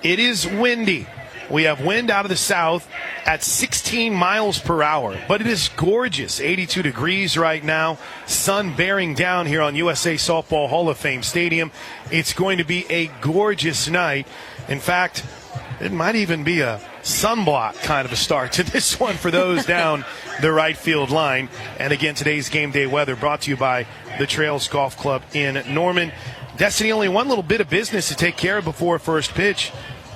It is windy. We have wind out of the south at 16 miles per hour, but it is gorgeous. 82 degrees right now. Sun bearing down here on USA Softball Hall of Fame Stadium. It's going to be a gorgeous night. In fact, it might even be a sunblock kind of a start to this one for those down the right field line. And again, today's game day weather brought to you by the Trails Golf Club in Norman. Destiny, only one little bit of business to take care of before first pitch.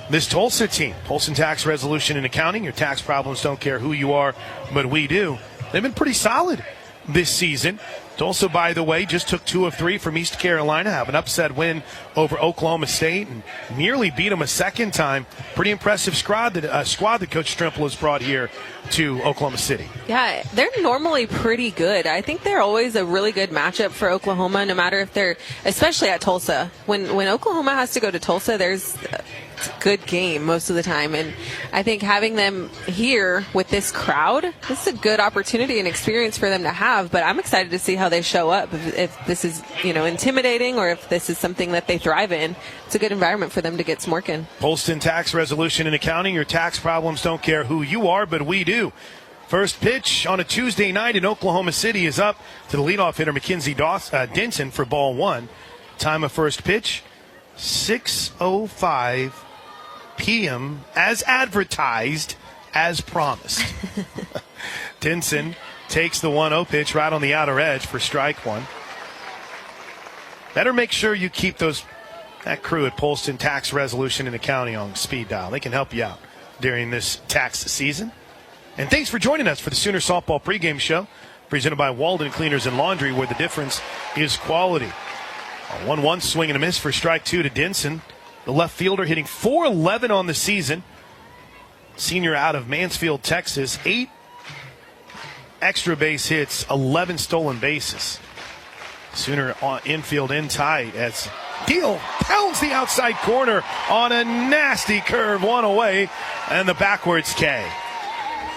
This Tulsa team, Polson Tax Resolution and Accounting, your tax problems don't care who you are, but we do. They've been pretty solid this season. Tulsa, by the way, just took 2 of 3 from East Carolina, have an upset win over Oklahoma State, and nearly beat them a second time. Pretty impressive squad that Coach Strimple has brought here to Oklahoma City. Yeah, they're normally pretty good. I think they're always a really good matchup for Oklahoma, no matter if they're, especially at Tulsa. When Oklahoma has to go to Tulsa, there's a good game most of the time. And I think having them here with this crowd, this is a good opportunity and experience for them to have. But I'm excited to see how they show up. If this is, intimidating, or if this is something that they thrive in. It's a good environment for them to get smorking. Polson Tax Resolution and Accounting. Your tax problems don't care who you are, but we do. First pitch on a Tuesday night in Oklahoma City is up to the leadoff hitter, Mackenzie Denton, for ball 1. Time of first pitch, 6:05 p.m. as advertised, as promised. Denson takes the 1-0 pitch right on the outer edge for strike 1. Better make sure you keep that crew at Polson Tax Resolution and Accounting on speed dial. They can help you out during this tax season. And thanks for joining us for the Sooner Softball pregame show, presented by Walden Cleaners and Laundry, where the difference is quality. A 1-1 swing and a miss for strike 2 to Denson. The left fielder hitting .411 on the season. Senior out of Mansfield, Texas. 8 extra base hits, 11 stolen bases. Sooner on infield in tight as Deal pounds the outside corner on a nasty curve, 1 away, and the backwards K.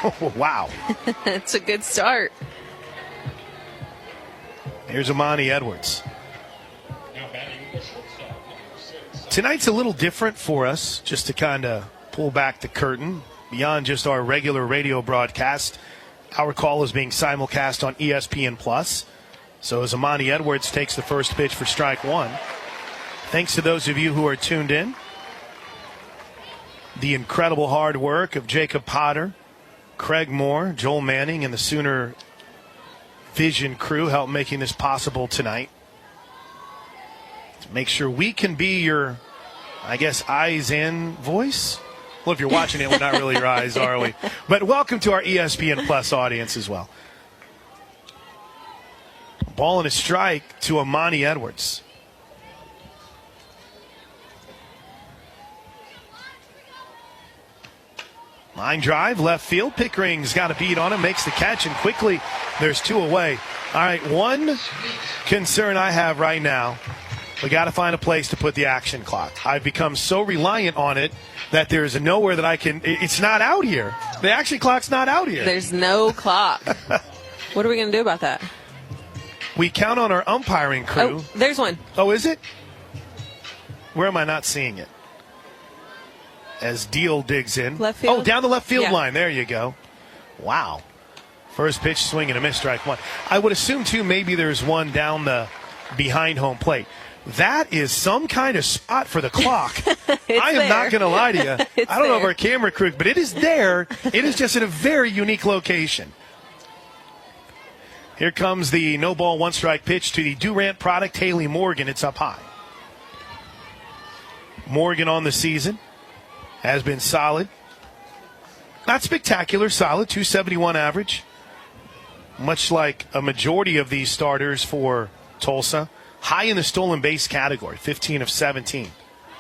Oh, wow. It's a good start. Here's Amani Edwards. Tonight's a little different for us, just to kind of pull back the curtain beyond just our regular radio broadcast. Our call is being simulcast on ESPN+. So as Amani Edwards takes the first pitch for strike 1, thanks to those of you who are tuned in, the incredible hard work of Jacob Potter, Craig Moore, Joel Manning, and the Sooner Vision crew helped making this possible tonight. To make sure we can be your, eyes in voice. Well, if you're watching it, we're not really your eyes, are we? But welcome to our ESPN+ audience as well. Ball and a strike to Amani Edwards. Line drive, left field. Pickering's got a beat on him, makes the catch, and quickly there's 2 away. All right, one concern I have right now, we got to find a place to put the action clock. I've become so reliant on it that there's nowhere that I can, it's not out here. The action clock's not out here. There's no clock. What are we going to do about that? We count on our umpiring crew. Oh, there's one. Oh, is it? Where am I not seeing it? As Deal digs in. Left field? Oh, down the left field line. There you go. Wow. First pitch swing and a miss, strike 1. I would assume, too, maybe there's one down the behind home plate. That is some kind of spot for the clock. I am not going to lie to you. I don't know if our camera crew, but it is there. It is just in a very unique location. Here comes the no ball, 1 strike pitch to the Durant product, Haley Morgan. It's up high. Morgan on the season has been solid. Not spectacular, solid, 271 average. Much like a majority of these starters for Tulsa. High in the stolen base category, 15 of 17.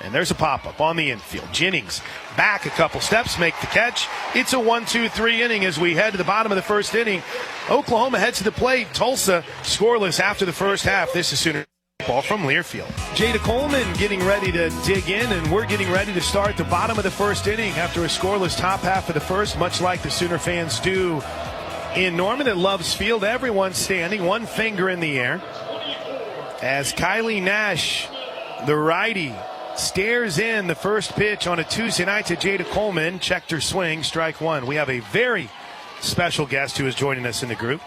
And there's a pop-up on the infield. Jennings back a couple steps, make the catch. It's a 1-2-3 inning as we head to the bottom of the first inning. Oklahoma heads to the plate. Tulsa scoreless after the first half. This is Sooner ball from Learfield. Jada Coleman getting ready to dig in, and we're getting ready to start the bottom of the first inning after a scoreless top half of the first, much like the Sooner fans do in Norman at Loves Field. Everyone standing, one finger in the air. As Kylie Nash, the righty, stares in the first pitch on a Tuesday night to Jada Coleman. Checked her swing, strike one. We have a very special guest who is joining us in the group.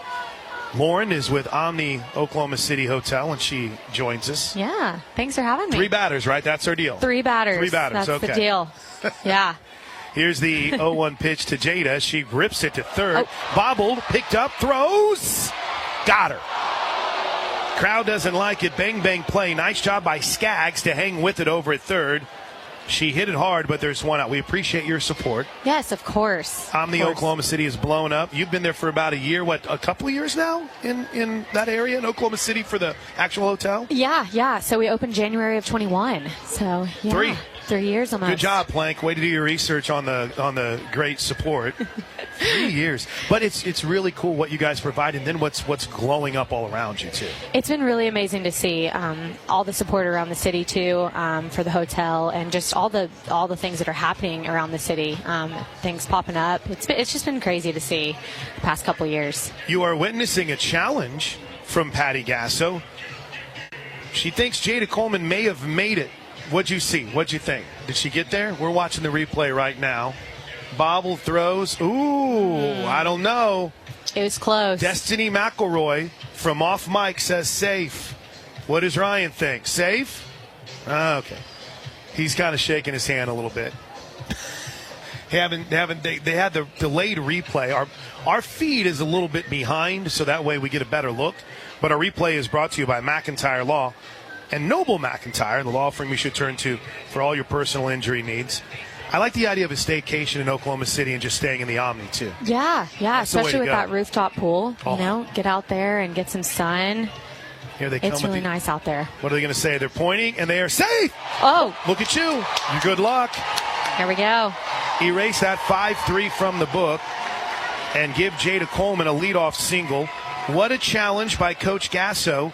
Lauren is with Omni Oklahoma City Hotel, and she joins us. Yeah, thanks for having me. 3 batters, right? That's our deal. 3 batters. 3 batters, That's okay. the deal. Yeah. Here's the 0-1 pitch to Jada. She rips it to third. Bobbled, picked up, throws. Got her. Crowd doesn't like it. Bang, bang play. Nice job by Skaggs to hang with it over at third. She hit it hard, but there's one out. We appreciate your support. Yes, of course. Omni Oklahoma City is blown up. You've been there for about a year, a couple of years now in that area in Oklahoma City for the actual hotel? Yeah. So we opened January of 21. So, yeah. 3 years almost. Good job, Plank. Way to do your research on the great support. 3 years. But it's really cool what you guys provide, and then what's glowing up all around you, too. It's been really amazing to see all the support around the city, too, for the hotel, and just all the things that are happening around the city, things popping up. It's just been crazy to see the past couple of years. You are witnessing a challenge from Patty Gasso. She thinks Jada Coleman may have made it. What'd you see? What'd you think? Did she get there? We're watching the replay right now. Bobble throws. Ooh, I don't know. It was close. Destiny McElroy from off mic says safe. What does Ryan think? Safe? Okay. He's kind of shaking his hand a little bit. They had the delayed replay. Our feed is a little bit behind, so that way we get a better look. But our replay is brought to you by McIntyre Law. And Noble McIntyre, the law firm you should turn to for all your personal injury needs. I like the idea of a staycation in Oklahoma City and just staying in the Omni, too. Yeah, especially with that rooftop pool. Get out there and get some sun. Here they come. It's really nice out there. What are they going to say? They're pointing, and they are safe. Oh. Look at you. Good luck. Here we go. Erase that 5-3 from the book and give Jada Coleman a leadoff single. What a challenge by Coach Gasso.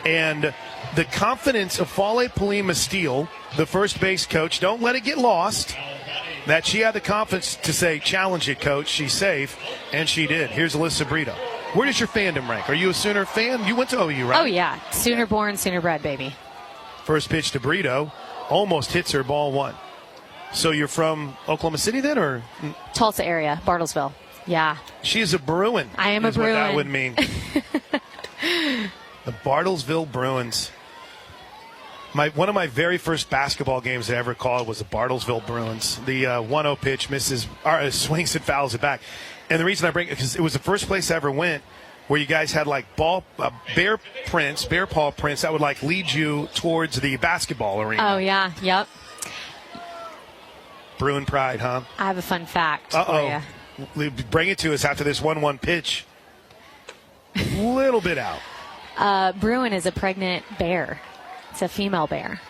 And the confidence of Fale Palima Steele, the first base coach, don't let it get lost, that she had the confidence to say, challenge it, coach. She's safe, and she did. Here's Alyssa Brito. Where does your fandom rank? Are you a Sooner fan? You went to OU, right? Oh, yeah. Sooner born, Sooner bred, baby. First pitch to Brito. Almost hits her, ball one. So you're from Oklahoma City then, or? Tulsa area, Bartlesville. Yeah. She's a Bruin. I am a Bruin. What that would mean. The Bartlesville Bruins. One of my very first basketball games I ever called was the Bartlesville Bruins. The 1-0 pitch swings and fouls it back. And the reason I bring it, because it was the first place I ever went where you guys had like bear paw prints that would like lead you towards the basketball arena. Oh, yeah. Yep. Bruin pride, huh? I have a fun fact for you. Bring it to us after this 1-1 pitch. Little bit out. Bruin is a pregnant bear. It's a female bear.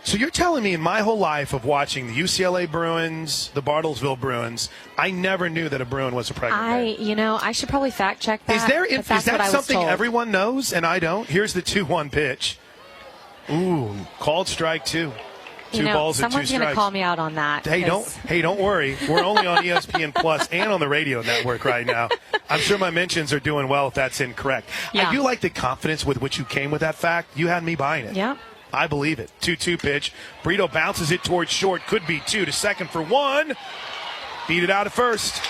So you're telling me in my whole life of watching the UCLA Bruins, the Bartlesville Bruins, I never knew that a Bruin was a pregnant bear. I should probably fact check that. Is that something everyone knows and I don't? Here's the 2-1 pitch. Ooh, called strike two. Two balls and 2 strikes. Someone's going to call me out on that. Hey, don't worry. We're only on ESPN Plus and on the radio network right now. I'm sure my mentions are doing well if that's incorrect. Yeah. I do like the confidence with which you came with that fact. You had me buying it. Yeah. I believe it. 2-2 pitch. Brito bounces it towards short. Could be 2 to second for 1. Beat it out at first.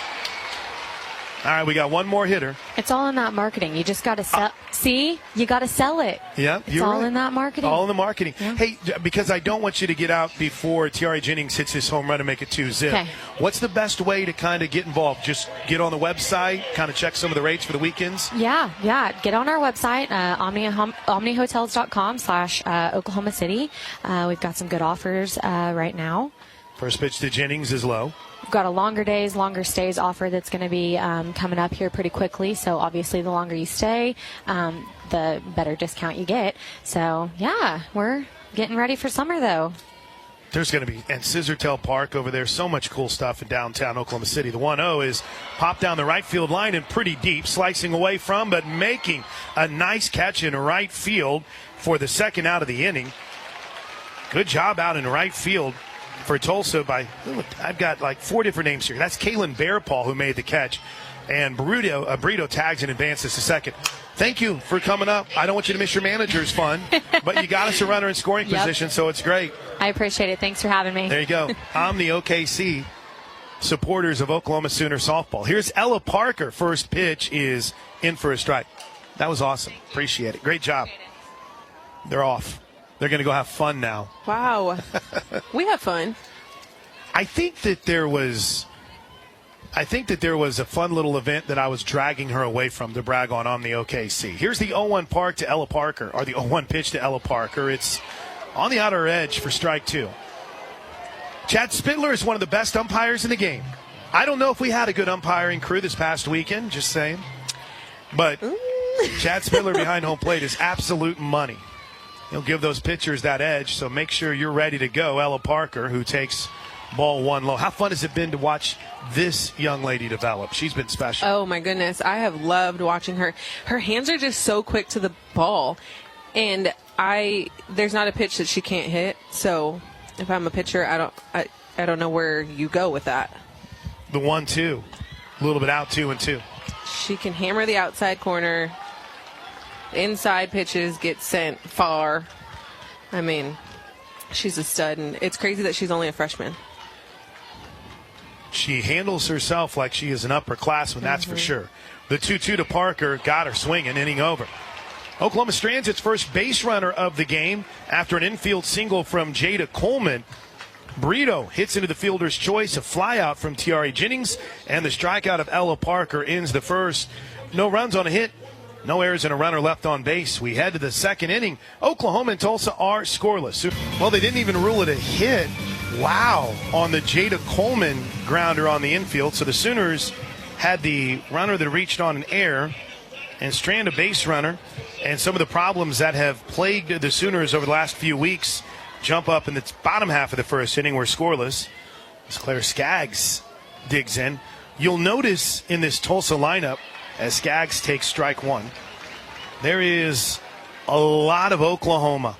All right, we got one more hitter. It's all in that marketing. You just got to sell. See? You got to sell it. Yeah, it's all in that marketing. All in the marketing. Yeah. Hey, because I don't want you to get out before Tiare Jennings hits his home run and make it 2-0. Okay. What's the best way to kind of get involved? Just get on the website, kind of check some of the rates for the weekends? Yeah. Get on our website, omnihotels.com/Oklahoma City. We've got some good offers right now. First pitch to Jennings is low. We've got a longer days, longer stays offer that's going to be coming up here pretty quickly. So obviously the longer you stay, the better discount you get. So, yeah, we're getting ready for summer, though. There's going to be, and Scissortail Park over there, so much cool stuff in downtown Oklahoma City. The 1-0 is popped down the right field line and pretty deep, slicing away from, but making a nice catch in right field for the second out of the inning. Good job out in right field for Tulsa I've got like 4 different names here. That's Kalen Bearpaw who made the catch. And Brito tags and advances to second. Thank you for coming up. I don't want you to miss your manager's fun, but you got us a runner in scoring position, so it's great. I appreciate it. Thanks for having me. There you go. I'm the OKC supporters of Oklahoma Sooner softball. Here's Ella Parker. First pitch is in for a strike. That was awesome. Appreciate it. Great job. They're off. They're going to go have fun now. Wow. We have fun. I think that there was a fun little event that I was dragging her away from to brag on the OKC. Here's the 0-1 park to Ella Parker, or the 0-1 pitch to Ella Parker. It's on the outer edge for strike two. Chad Spitler is one of the best umpires in the game. I don't know if we had a good umpiring crew this past weekend, just saying. But Chad Spitler behind home plate is absolute money. He'll give those pitchers that edge, so make sure you're ready to go. Ella Parker, who takes ball one low. How fun has it been to watch this young lady develop? She's been special. Oh, my goodness. I have loved watching her. Her hands are just so quick to the ball. And there's not a pitch that she can't hit. So if I'm a pitcher, I don't know where you go with that. The 1-2. A little bit out, 2-2. She can hammer the outside corner. Inside pitches get sent far. I mean, she's a stud. And it's crazy that she's only a freshman. She handles herself like she is an upperclassman, that's for sure. The 2-2 to Parker got her swinging, inning over. Oklahoma strands its first base runner of the game after an infield single from Jada Coleman. Brito hits into the fielder's choice, a flyout from Tiare Jennings, and the strikeout of Ella Parker ends the first. No runs on a hit, no errors, and a runner left on base. We head to the second inning. Oklahoma and Tulsa are scoreless. Well, they didn't even rule it a hit. Wow, on the Jada Coleman grounder on the infield. So the Sooners had the runner that reached on an error and strand a base runner. And some of the problems that have plagued the Sooners over the last few weeks jump up in the bottom half of the first inning. We're scoreless as Claire Skaggs digs in. You'll notice in this Tulsa lineup, as Skaggs takes strike one, there is a lot of Oklahoma.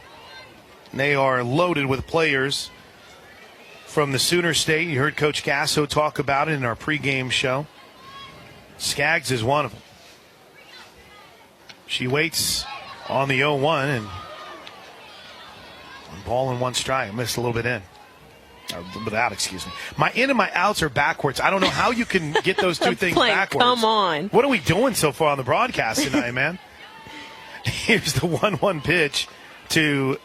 They are loaded with players from the Sooner State. You heard Coach Gasso talk about it in our pregame show. Skaggs is one of them. She waits on the 0-1 and ball and one strike. I missed a little bit in. A little bit out, excuse me. My in and my outs are backwards. I don't know how you can get those two things backwards. Come on. What are we doing so far on the broadcast tonight, man? Here's the 1-1 pitch to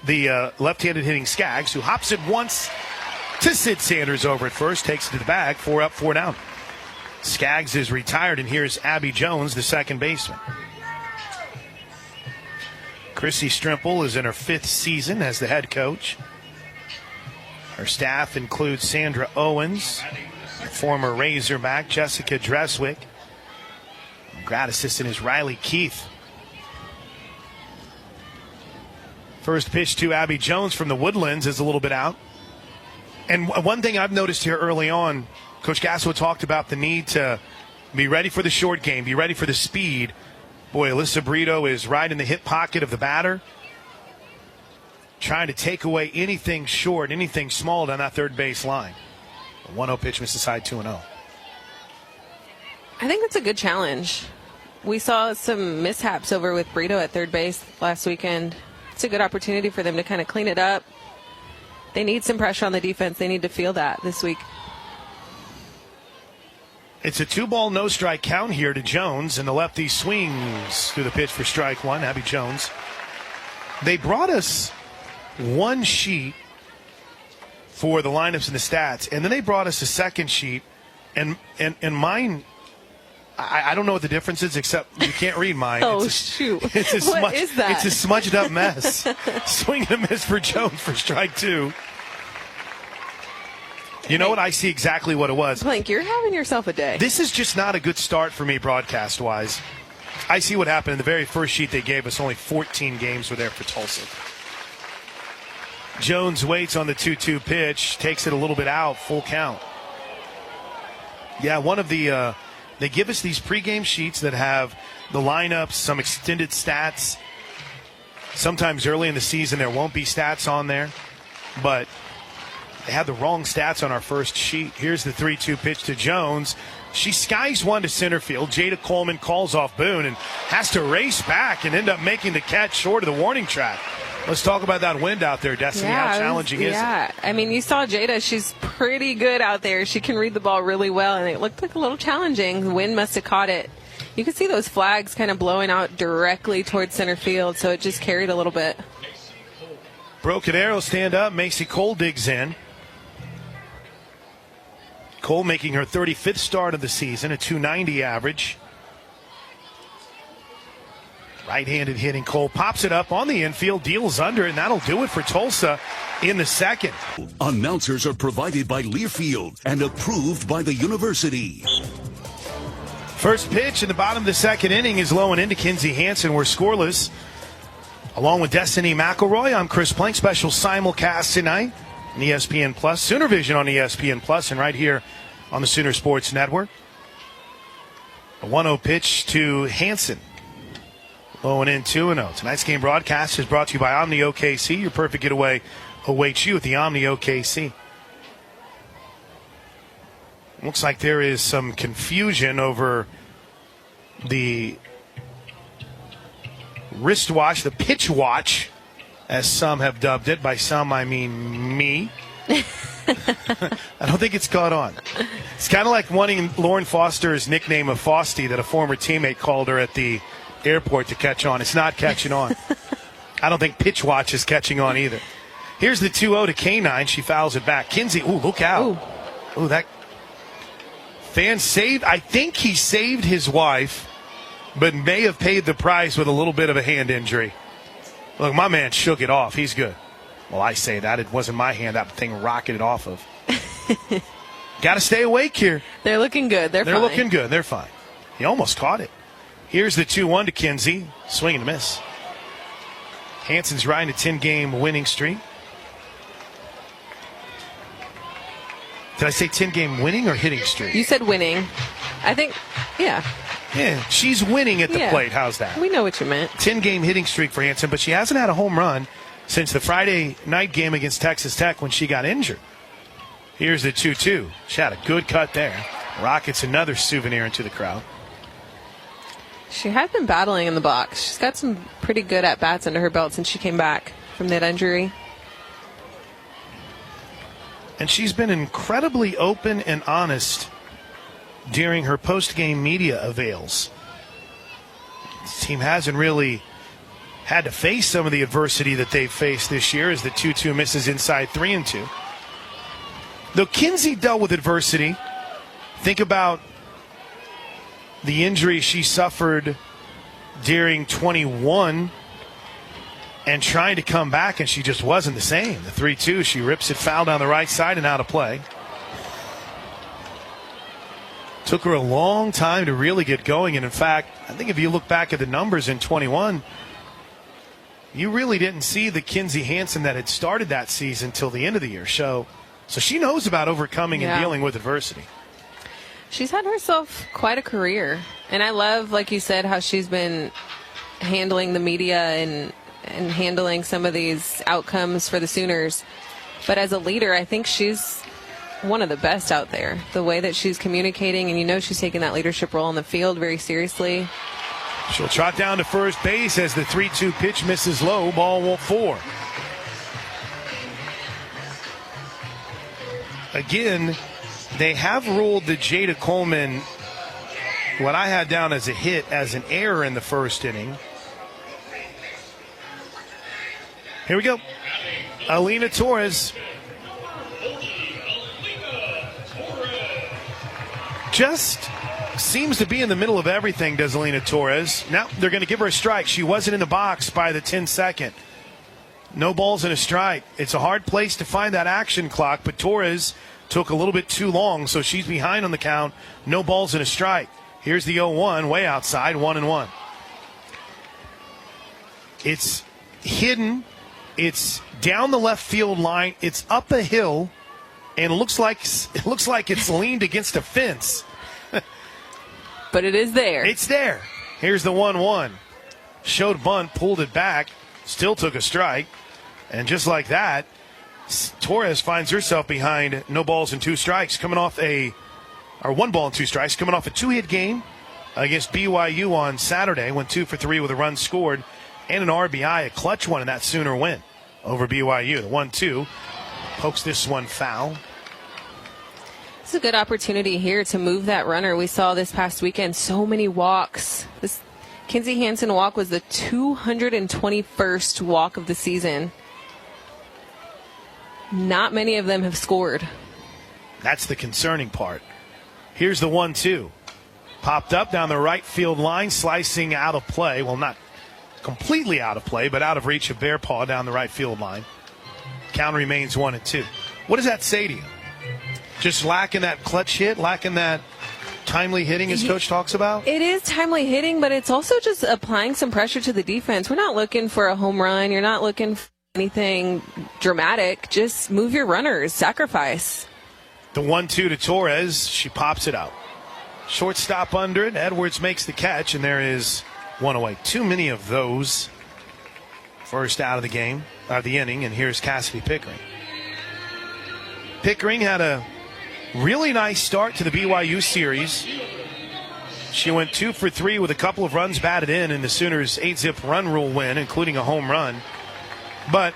the left-handed hitting Skaggs, who hops it once to Sid Sanders over at first, takes it to the bag, 4 up, 4 down. Skaggs is retired, and here's Abby Jones, the second baseman. Chrissy Strimple is in her 5th season as the head coach. Her staff includes Sandra Owens, former Razorback, Jessica Dreswick. Grad assistant is Riley Keith. First pitch to Abby Jones from the Woodlands is a little bit out. And one thing I've noticed here early on, Coach Gasso talked about the need to be ready for the short game, be ready for the speed. Boy, Alyssa Brito is right in the hip pocket of the batter, trying to take away anything short, anything small down that third base line. A 1-0 pitch, misses side, 2-0. I think that's a good challenge. We saw some mishaps over with Brito at third base last weekend. It's a good opportunity for them to kind of clean it up. They need some pressure on the defense. They need to feel that this week. It's a 2-ball, no-strike count here to Jones, and the lefty swings through the pitch for strike one, Abby Jones. They brought us one sheet for the lineups and the stats, and then they brought us a second sheet, and mine, I don't know what the difference is, except you can't read mine. Shoot. What is that? It's a smudged up mess. Swing and a miss for Jones for strike two. You know what? I see exactly what it was. Blink, you're having yourself a day. This is just not a good start for me broadcast-wise. I see what happened in the very first sheet they gave us. Only 14 games were there for Tulsa. Jones waits on the 2-2 pitch, takes it a little bit out, full count. Yeah, one of the they give us these pregame sheets that have the lineups, some extended stats. Sometimes early in the season there won't be stats on there, but they had the wrong stats on our first sheet. Here's the 3-2 pitch to Jones. She skies one to center field. Jada Coleman calls off Boone and has to race back and end up making the catch short of the warning track. Let's talk about that wind out there, Destiny. How challenging is it? Yeah, I mean, you saw Jada. She's pretty good out there. She can read the ball really well, and it looked like a little challenging. The wind must have caught it. You could see those flags kind of blowing out directly towards center field, so it just carried a little bit. Broken Arrow stand up. Macy Cole digs in. Cole making her 35th start of the season, a .290 average. Right-handed hitting. Cole pops it up on the infield, deals under, and that'll do it for Tulsa in the second. Announcers are provided by Learfield and approved by the university. First pitch in the bottom of the second inning is low and into. Kinsey Hansen. We're scoreless. Along with Destiny McElroy, I'm Chris Plank. Special simulcast tonight on ESPN Plus, Sooner Vision on ESPN Plus, and right here on the Sooner Sports Network. A 1-0 pitch to Hansen. Low and in, 2-0. Tonight's game broadcast is brought to you by Omni OKC. Your perfect getaway awaits you at the Omni OKC. Looks like there is some confusion over the wristwatch, the pitch watch, as some have dubbed it. By some, I mean me. I don't think it's caught on. It's kind of like wanting Lauren Foster's nickname of Fosty that a former teammate called her at the airport to catch on. It's not catching on. I don't think pitch watch is catching on either. Here's the 2-0 to K9. She fouls it back. Kinsey, ooh, look out. Ooh, that fan saved. I think he saved his wife, but may have paid the price with a little bit of a hand injury. Look, my man shook it off. He's good. Well, I say that. It wasn't my hand that thing rocketed off of. Got to stay awake here. They're looking good. They're fine. Looking good. They're fine. He almost caught it. Here's the 2-1 to Kinsey. Swing and a miss. Hansen's riding a 10-game winning streak. Did I say 10-game winning or hitting streak? You said winning. I think, yeah. Yeah, she's winning at the plate. How's that? We know what you meant. 10-game hitting streak for Hansen, but she hasn't had a home run since the Friday night game against Texas Tech when she got injured. Here's the 2-2. She had a good cut there. Rockets another souvenir into the crowd. She had been battling in the box. She's got some pretty good at-bats under her belt since she came back from that injury. And she's been incredibly open and honest during her post-game media avails. This team hasn't really had to face some of the adversity that they've faced this year as the 2-2 misses inside 3-2. Though Kinsey dealt with adversity, think about the injury she suffered during 21 and trying to come back, and she just wasn't the same. The 3-2, she rips it foul down the right side and out of play. Took her a long time to really get going, and in fact, I think if you look back at the numbers in 21, you really didn't see the Kinsey Hansen that had started that season till the end of the year. So she knows about overcoming and dealing with adversity. She's had herself quite a career. And I love, like you said, how she's been handling the media and handling some of these outcomes for the Sooners. But as a leader, I think she's one of the best out there. The way that she's communicating, and you know she's taking that leadership role on the field very seriously. She'll trot down to first base as the 3-2 pitch misses low. Ball 4. Again, they have ruled the Jada Coleman, what I had down as a hit, as an error in the first inning. Here we go. Alina Torres. Just seems to be in the middle of everything, does Alina Torres. Now they're going to give her a strike. She wasn't in the box by the 10-second. No balls and a strike. It's a hard place to find that action clock, but Torres took a little bit too long, so she's behind on the count. No balls and a strike. Here's the 0-1, way outside, 1-1. It's hidden. It's down the left field line. It's up a hill, and it looks like it's leaned against a fence. But it is there. It's there. Here's the 1-1. Showed bunt, pulled it back, still took a strike, and just like that, Torres finds herself behind no balls and 2 strikes, coming off a or 1 ball and 2 strikes, coming off a 2-hit game against BYU on Saturday. Went 2 for 3 with a run scored and an RBI, a clutch one in that Sooner win over BYU. The 1-2 pokes this one foul. It's a good opportunity here to move that runner. We saw this past weekend so many walks. This Kinsey Hansen walk was the 221st walk of the season. Not many of them have scored. That's the concerning part. Here's the 1-2. Popped up down the right field line, slicing out of play. Well, not completely out of play, but out of reach of Bearpaw down the right field line. Count remains 1-2. What does that say to you? Just lacking that clutch hit, lacking that timely hitting as Coach talks about? It is timely hitting, but it's also just applying some pressure to the defense. We're not looking for a home run. You're not looking for anything dramatic. Just move your runners, sacrifice. The 1-2 to Torres. She pops it out. Shortstop under it. Edwards makes the catch, and there is one away. Too many of those. First out of the game, the inning, and here's Cassidy Pickering. Pickering had a really nice start to the BYU series. She went 2 for 3 with a couple of runs batted in the Sooners' 8-zip run rule win, including a home run. But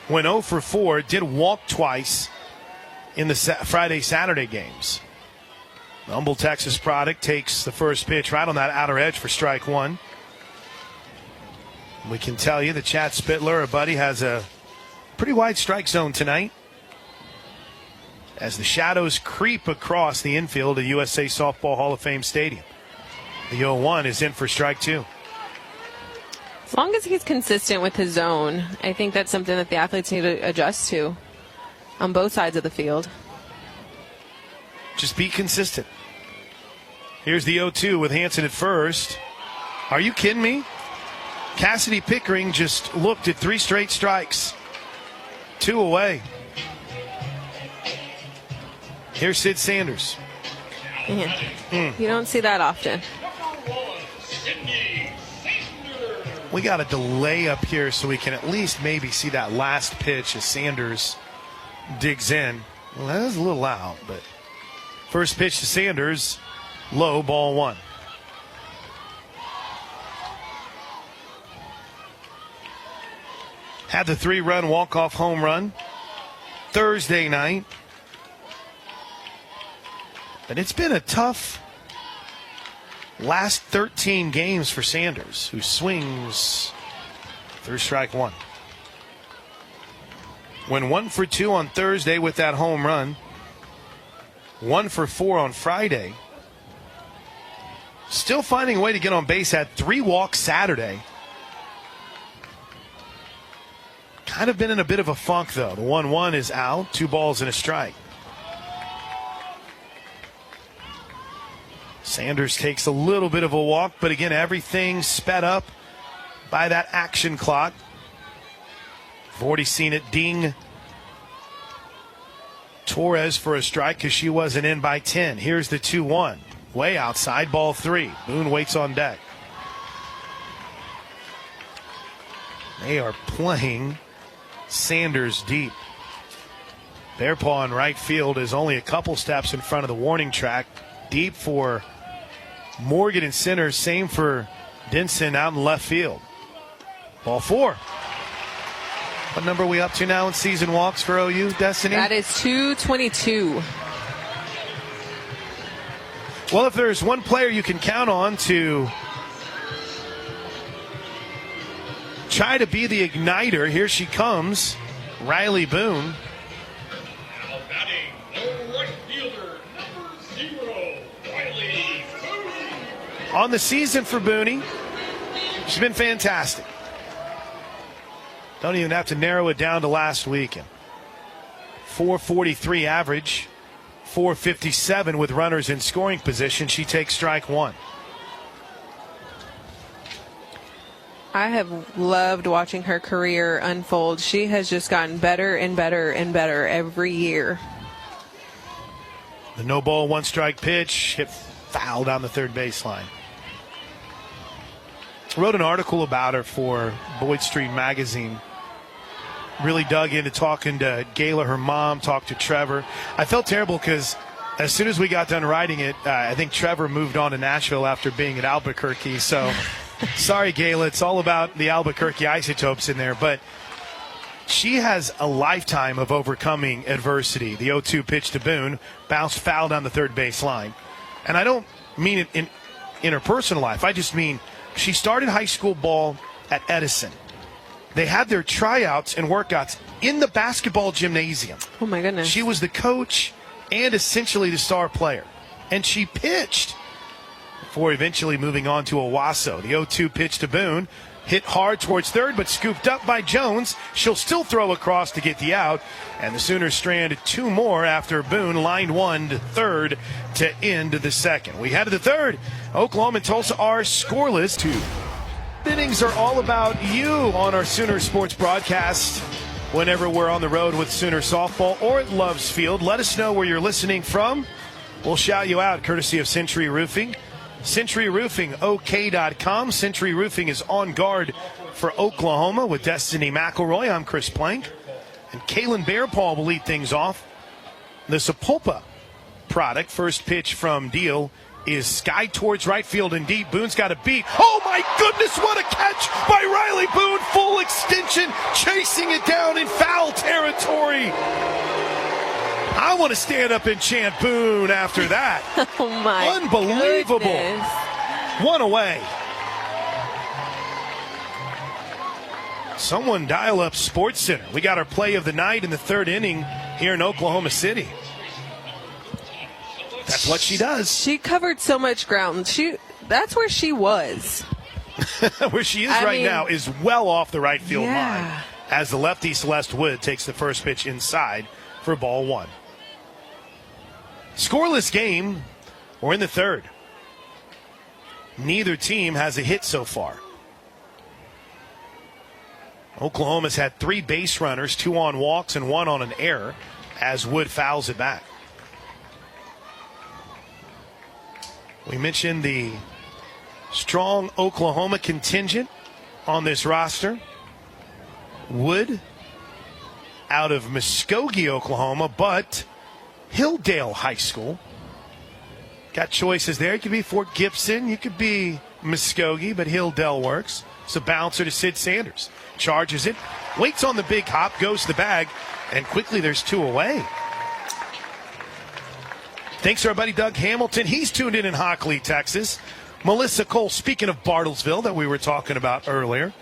went 0 for 4, did walk twice in the Friday-Saturday games. The Humble, Texas product takes the first pitch right on that outer edge for strike 1. We can tell you that Chad Spittler, our buddy, has a pretty wide strike zone tonight as the shadows creep across the infield of USA Softball Hall of Fame Stadium. The 0-1 is in for strike 2. As long as he's consistent with his zone, I think that's something that the athletes need to adjust to on both sides of the field. Just be consistent. Here's the 0-2 with Hansen at first. Are you kidding me? Cassidy Pickering just looked at 3 straight strikes. 2 away. Here's Sid Sanders. Man, you don't see that often. We got a delay up here so we can at least maybe see that last pitch as Sanders digs in. Well, that was a little loud, but first pitch to Sanders, low, ball 1. Had the 3-run walk-off home run Thursday night. And it's been a tough last 13 games for Sanders, who swings through strike 1. Went 1 for 2 on Thursday with that home run. 1 for 4 on Friday. Still finding a way to get on base. Had 3 walks Saturday. Kind of been in a bit of a funk, though. The 1-1 is out. 2 balls and a strike. Sanders takes a little bit of a walk, but again, everything sped up by that action clock. I've already seen it ding Torres for a strike because she wasn't in by 10. Here's the 2-1. Way outside, ball 3. Boone waits on deck. They are playing Sanders deep. Bearpaw in right field is only a couple steps in front of the warning track. Deep for Morgan in center. Same for Denson out in left field. Ball 4. What number are we up to now in season walks for OU, Destiny? That is 222. Well, if there's one player you can count on to try to be the igniter, here she comes, Riley Boone. Now batting, the right fielder, number 0, Riley Boone. On the season for Booney, she's been fantastic. Don't even have to narrow it down to last weekend. 443 average, 457 with runners in scoring position. She takes strike 1. I have loved watching her career unfold. She has just gotten better and better and better every year. The no ball, 1 strike pitch, hit foul down the third baseline. Wrote an article about her for Boyd Street Magazine. Really dug into talking to Gayla, her mom, talked to Trevor. I felt terrible because As soon as we got done writing it, I think Trevor moved on to Nashville after being at Albuquerque. So, sorry, Gayla, it's all about the Albuquerque Isotopes in there. But she has a lifetime of overcoming adversity. The 0-2 pitch to Boone, bounced foul down the third base line. And I don't mean it in her personal life. I just mean she started high school ball at Edison. They had their tryouts and workouts in the basketball gymnasium. Oh, my goodness. She was the coach and essentially the star player. And she pitched before eventually moving on to Owasso. The 0-2 pitch to Boone, hit hard towards third, but scooped up by Jones. She'll still throw across to get the out. And the Sooners strand 2 more after Boone lined one to third to end the second. We head to the third. Oklahoma and Tulsa are scoreless. 2 innings are all about you on our Sooner Sports broadcast. Whenever we're on the road with Sooner softball or at Loves Field, let us know where you're listening from. We'll shout you out, courtesy of Century Roofing. CenturyRoofingOK.com. Century Roofing is on guard for Oklahoma with Destiny McElroy. I'm Chris Plank. And Kaylin Bearpaw will lead things off. The Sapulpa product, first pitch from Deal, is sky towards right field and deep. Boone's got a beat. Oh, my goodness, what a catch by Riley Boone. Full extension, chasing it down in foul territory. I want to stand up and chant Boone after that. Oh, my Unbelievable. goodness. One away. Someone dial up Sports Center. We got our play of the night in the third inning here in Oklahoma City. That's what she does. She covered so much ground. That's where she was. Where she is now is well off the right field line. As the lefty Celeste Wood takes the first pitch inside for ball 1. Scoreless game. We're in the third. Neither team has a hit so far. Oklahoma's had 3 base runners, 2 on walks and 1 on an error, as Wood fouls it back. We mentioned the strong Oklahoma contingent on this roster. Wood out of Muskogee, Oklahoma, but Hilldale High School. Got choices there. You could be Fort Gibson. You could be Muskogee, but Hilldale works. It's a bouncer to Sid Sanders. Charges it, waits on the big hop, goes to the bag, and quickly there's 2 away. Thanks to our buddy Doug Hamilton. He's tuned in Hockley, Texas. Melissa Cole, speaking of Bartlesville that we were talking about earlier.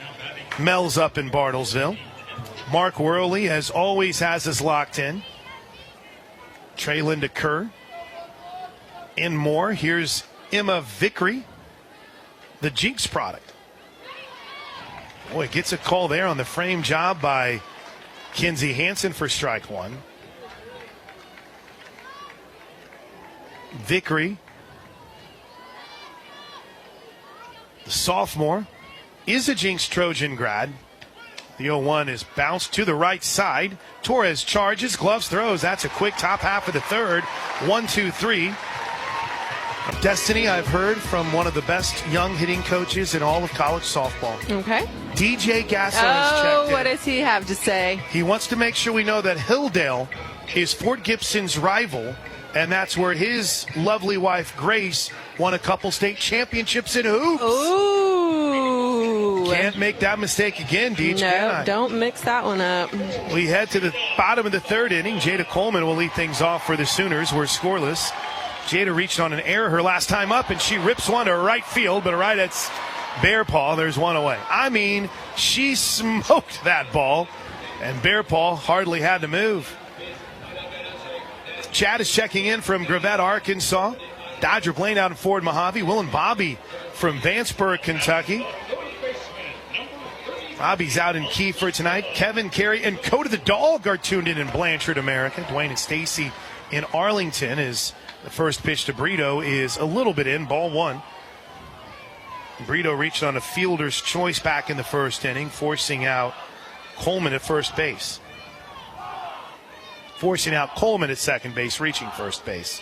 Mel's up in Bartlesville. Mark Worley, as always, has us locked in. Trey Linda Kerr. And more. Here's Emma Vickery, the Jinx product. Boy, gets a call there on the frame job by Kinsey Hansen for strike 1. Vickery, the sophomore, is a Jinx Trojan grad. The 0-1 is bounced to the right side. Torres charges, gloves, throws. That's a quick top half of the third. 1-2-3. Destiny, I've heard from one of the best young hitting coaches in all of college softball. Okay. DJ Gasser has checked in. What does he have to say? He wants to make sure we know that Hilldale is Fort Gibson's rival, and that's where his lovely wife, Grace, won a couple state championships in hoops. Ooh. Can't make that mistake again, Deej. No, don't mix that one up. We head to the bottom of the third inning. Jada Coleman will lead things off for the Sooners. We're scoreless. Jada reached on an error her last time up, and she rips one to right field, but right at Bearpaw, there's 1 away. I mean, she smoked that ball, and Bearpaw hardly had to move. Chad is checking in from Gravette, Arkansas. Dodger Blaine out in Ford Mojave. Will and Bobby from Vanceburg, Kentucky. Bobby's out in Kiefer tonight. Kevin, Carey, and Coda the Dog are tuned in Blanchard, America. Dwayne and Stacy in Arlington is the first pitch to Brito is a little bit in, ball 1. Brito reached on a fielder's choice back in the first inning, forcing out Coleman at first base. Forcing out Coleman at second base, reaching first base.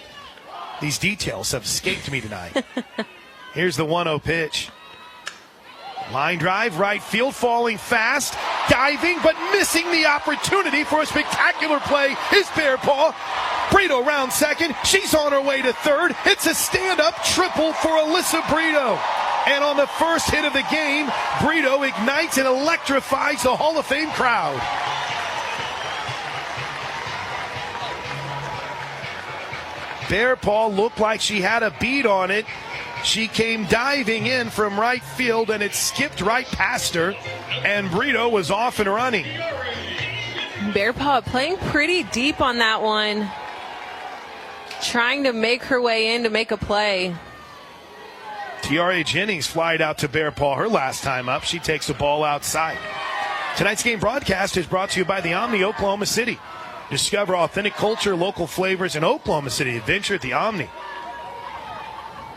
These details have escaped me tonight. Here's the 1-0 pitch. Line drive, right field, falling fast, diving, but missing the opportunity for a spectacular play is Bearpaw. Brito round second. She's on her way to third. It's a stand-up triple for Alyssa Brito. And on the first hit of the game, Brito ignites and electrifies the Hall of Fame crowd. Bear Paw looked like she had a beat on it. She came diving in from right field, and it skipped right past her, and Brito was off and running. Bear Paw playing pretty deep on that one, trying to make her way in to make a play. Tiare Jennings flied out to Bear Paw her last time up. She takes the ball outside. Tonight's game broadcast is brought to you by the Omni Oklahoma City. Discover authentic culture, local flavors, and Oklahoma City adventure at the Omni.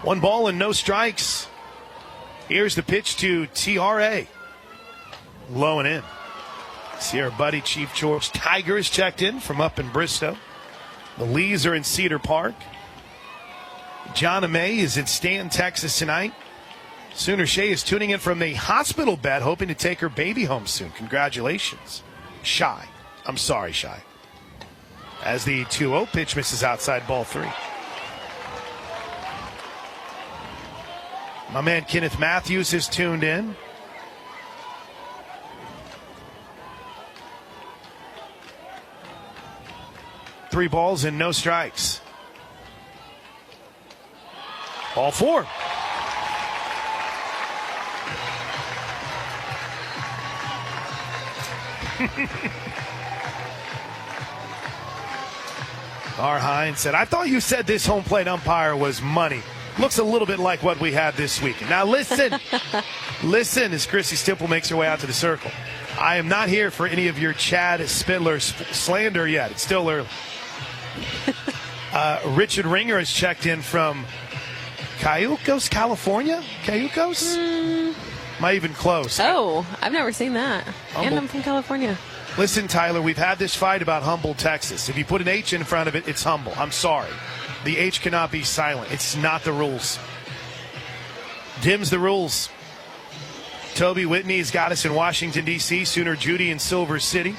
1 ball and no strikes. Here's the pitch to TRA. Low and in. See our buddy Chief George Tiger is checked in from up in Bristow. The Lees are in Cedar Park. Jonna May is in Stanton, Texas tonight. Sooner Shea is tuning in from the hospital bed, hoping to take her baby home soon. Congratulations. Shy. I'm sorry, Shy. As the 2-0 pitch misses outside, ball 3. My man Kenneth Matthews is tuned in. Three balls and no strikes. Ball 4. R. Hines said, I thought you said this home plate umpire was money. Looks a little bit like what we had this week. Now listen, listen as Chrissy Stimple makes her way out to the circle. I am not here for any of your Chad Spindler slander yet. It's still early. Richard Ringer has checked in from Cayucos, California? Cayucos? Am I even close? Oh, I've never seen that. And I'm from California. Listen, Tyler, we've had this fight about Humble, Texas. If you put an H in front of it, it's Humble. I'm sorry. The H cannot be silent. It's not the rules. Dim's the rules. Toby Whitney's got us in Washington, D.C., Sooner Judy in Silver City.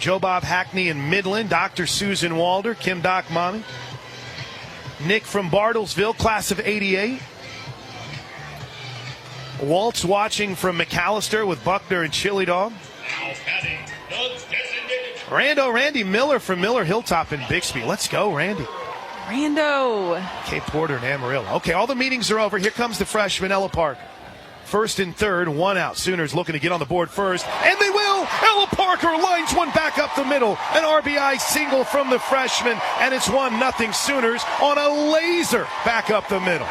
Joe Bob Hackney in Midland, Dr. Susan Walder, Kim Doc Mommy. Nick from Bartlesville, class of 88. Walt's watching from McAllister with Buckner and Chili Dog. Now batting, the designated Randy Miller from Miller Hilltop in Bixby. Let's go, Randy. Rando. Kay Porter and Amarillo. Okay, all the meetings are over. Here comes the freshman, Ella Parker. First and third, 1 out. Sooners looking to get on the board first, and they will. Ella Parker lines one back up the middle. An RBI single from the freshman, and it's 1-0 Sooners on a laser back up the middle.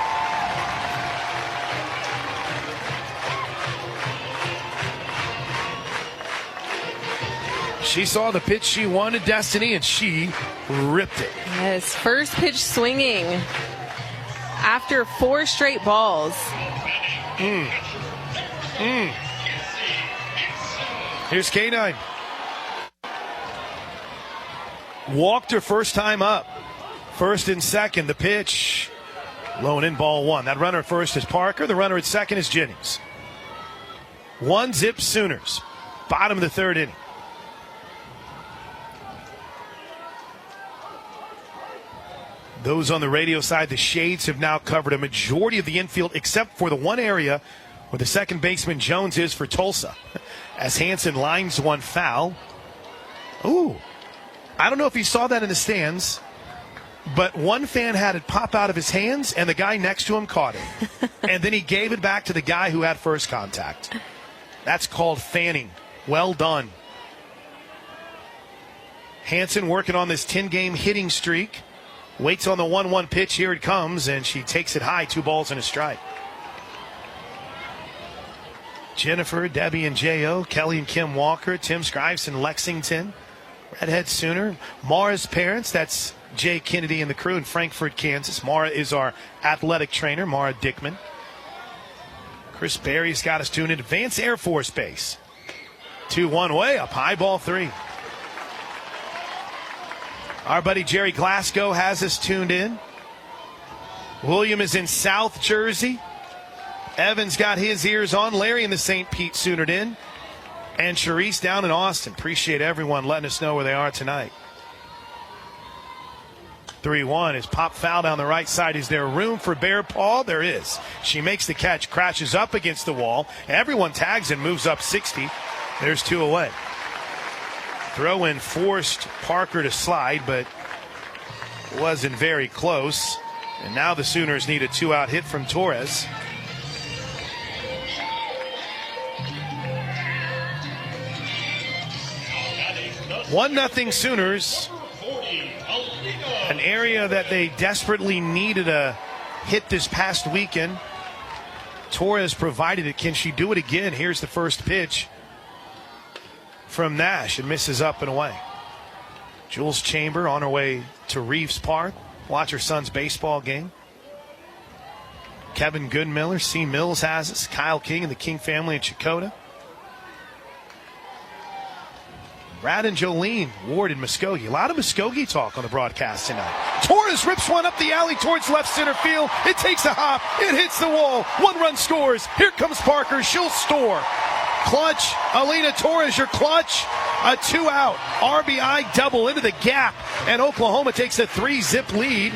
She saw the pitch she wanted, Destiny, and she ripped it. Yes, first pitch swinging after 4 straight balls. Here's K9. Walked her first time up. First and second, the pitch. Low and in, ball 1. That runner at first is Parker. The runner at second is Jennings. 1-0 Sooners. Bottom of the third inning. Those on the radio side, the Shades have now covered a majority of the infield except for the one area where the second baseman Jones is for Tulsa. As Hansen lines one foul. Ooh, I don't know if you saw that in the stands, but one fan had it pop out of his hands and the guy next to him caught it. And then he gave it back to the guy who had first contact. That's called fanning. Well done. Hansen working on this 10-game hitting streak. Waits on the 1-1 pitch. Here it comes, and she takes it high. 2 balls and a strike. Jennifer, Debbie, and J.O., Kelly and Kim Walker, Tim Scrives in Lexington, Redhead Sooner. Mara's parents, that's Jay Kennedy and the crew in Frankfort, Kansas. Mara is our athletic trainer, Mara Dickman. Chris Berry's got us tuned in. Vance Air Force Base. 2-1 way up high, ball 3. Our buddy Jerry Glasgow has us tuned in. William is in South Jersey. Evan's got his ears on. Larry in the St. Pete Soonered in. And Charisse down in Austin. Appreciate everyone letting us know where they are tonight. 3-1 is pop foul down the right side. Is there room for Bear Paw? There is. She makes the catch, crashes up against the wall. Everyone tags and moves up 60. There's 2 away. Throw in forced Parker to slide, but wasn't very close. And now the Sooners need a 2-out hit from Torres. One nothing Sooners. An area that they desperately needed a hit this past weekend. Torres provided it. Can she do it again? Here's the first pitch from Nash. It misses up and away. Jules Chamber on her way to Reeves Park. Watch her son's baseball game. Kevin Goodmiller, C. Mills has us. Kyle King and the King family in Chakotah. Brad and Jolene, Ward and Muskogee. A lot of Muskogee talk on the broadcast tonight. Torres rips one up the alley towards left center field. It takes a hop. It hits the wall. 1 run scores. Here comes Parker. She'll store. Clutch. Alina Torres, your clutch. A 2-out RBI double into the gap. And Oklahoma takes a 3-zip lead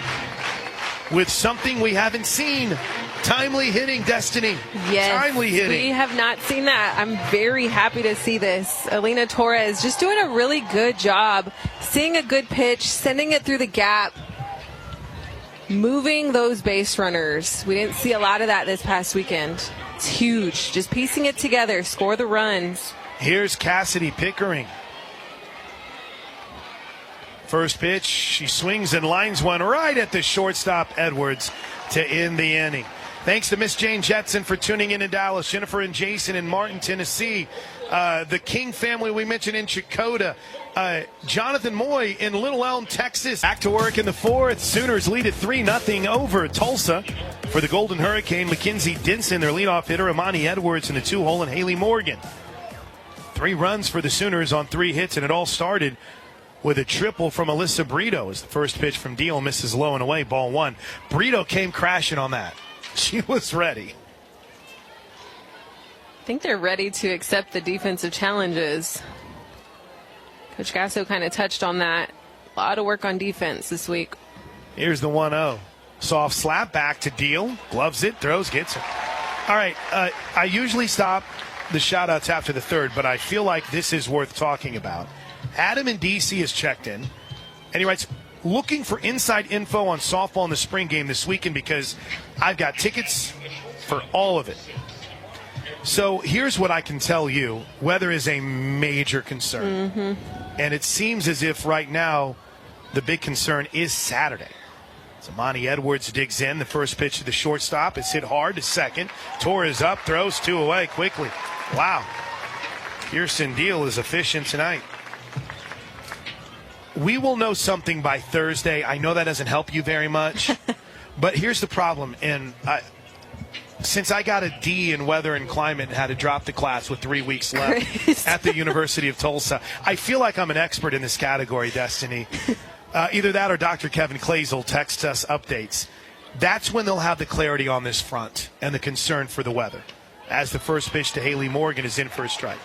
with something we haven't seen. Timely hitting, Destiny. Yes, timely hitting. We have not seen that. I'm very happy to see this. Alina Torres just doing a really good job, seeing a good pitch, sending it through the gap, moving those base runners. We didn't see a lot of that this past weekend. It's huge. Just piecing it together, score the runs. Here's Cassidy Pickering. First pitch, she swings and lines one right at the shortstop Edwards to end the inning. Thanks to Miss Jane Jetson for tuning in Dallas. Jennifer and Jason in Martin, Tennessee. The King family we mentioned in Chakotah. Jonathan Moy in Little Elm, Texas. Back to work in the 4th. Sooners lead at 3-0 over Tulsa. For the Golden Hurricane, Mackenzie Denson, their leadoff hitter, Amani Edwards in the 2-hole, and Haley Morgan. 3 runs for the Sooners on 3 hits, and it all started with a triple from Alyssa Brito as the first pitch from Deal misses low and away, ball 1. Brito came crashing on that. She was ready. I think they're ready to accept the defensive challenges. Coach Gasso kind of touched on that. A lot of work on defense this week. Here's the 1-0. Soft slap back to Deal. Gloves it, throws, gets it. All right, I usually stop the shout-outs after the 3rd, but I feel like this is worth talking about. Adam in D.C. has checked in, and he writes, looking for inside info on softball in the spring game this weekend because I've got tickets for all of it. So here's what I can tell you. Weather is a major concern. And it seems as if right now the big concern is Saturday. So Amani Edwards digs in. The first pitch to the shortstop is hit hard to second. Torres up, throws 2 away quickly. Wow. Kirsten Deal is efficient tonight. We will know something by Thursday. I know that doesn't help you very much. But here's the problem. And since I got a D in weather and climate and had to drop the class with 3 weeks left at the University of Tulsa, I feel like I'm an expert in this category, Destiny. Either that or Dr. Kevin Clazel texts us updates. That's when they'll have the clarity on this front and the concern for the weather, as the first pitch to Haley Morgan is in for a strike.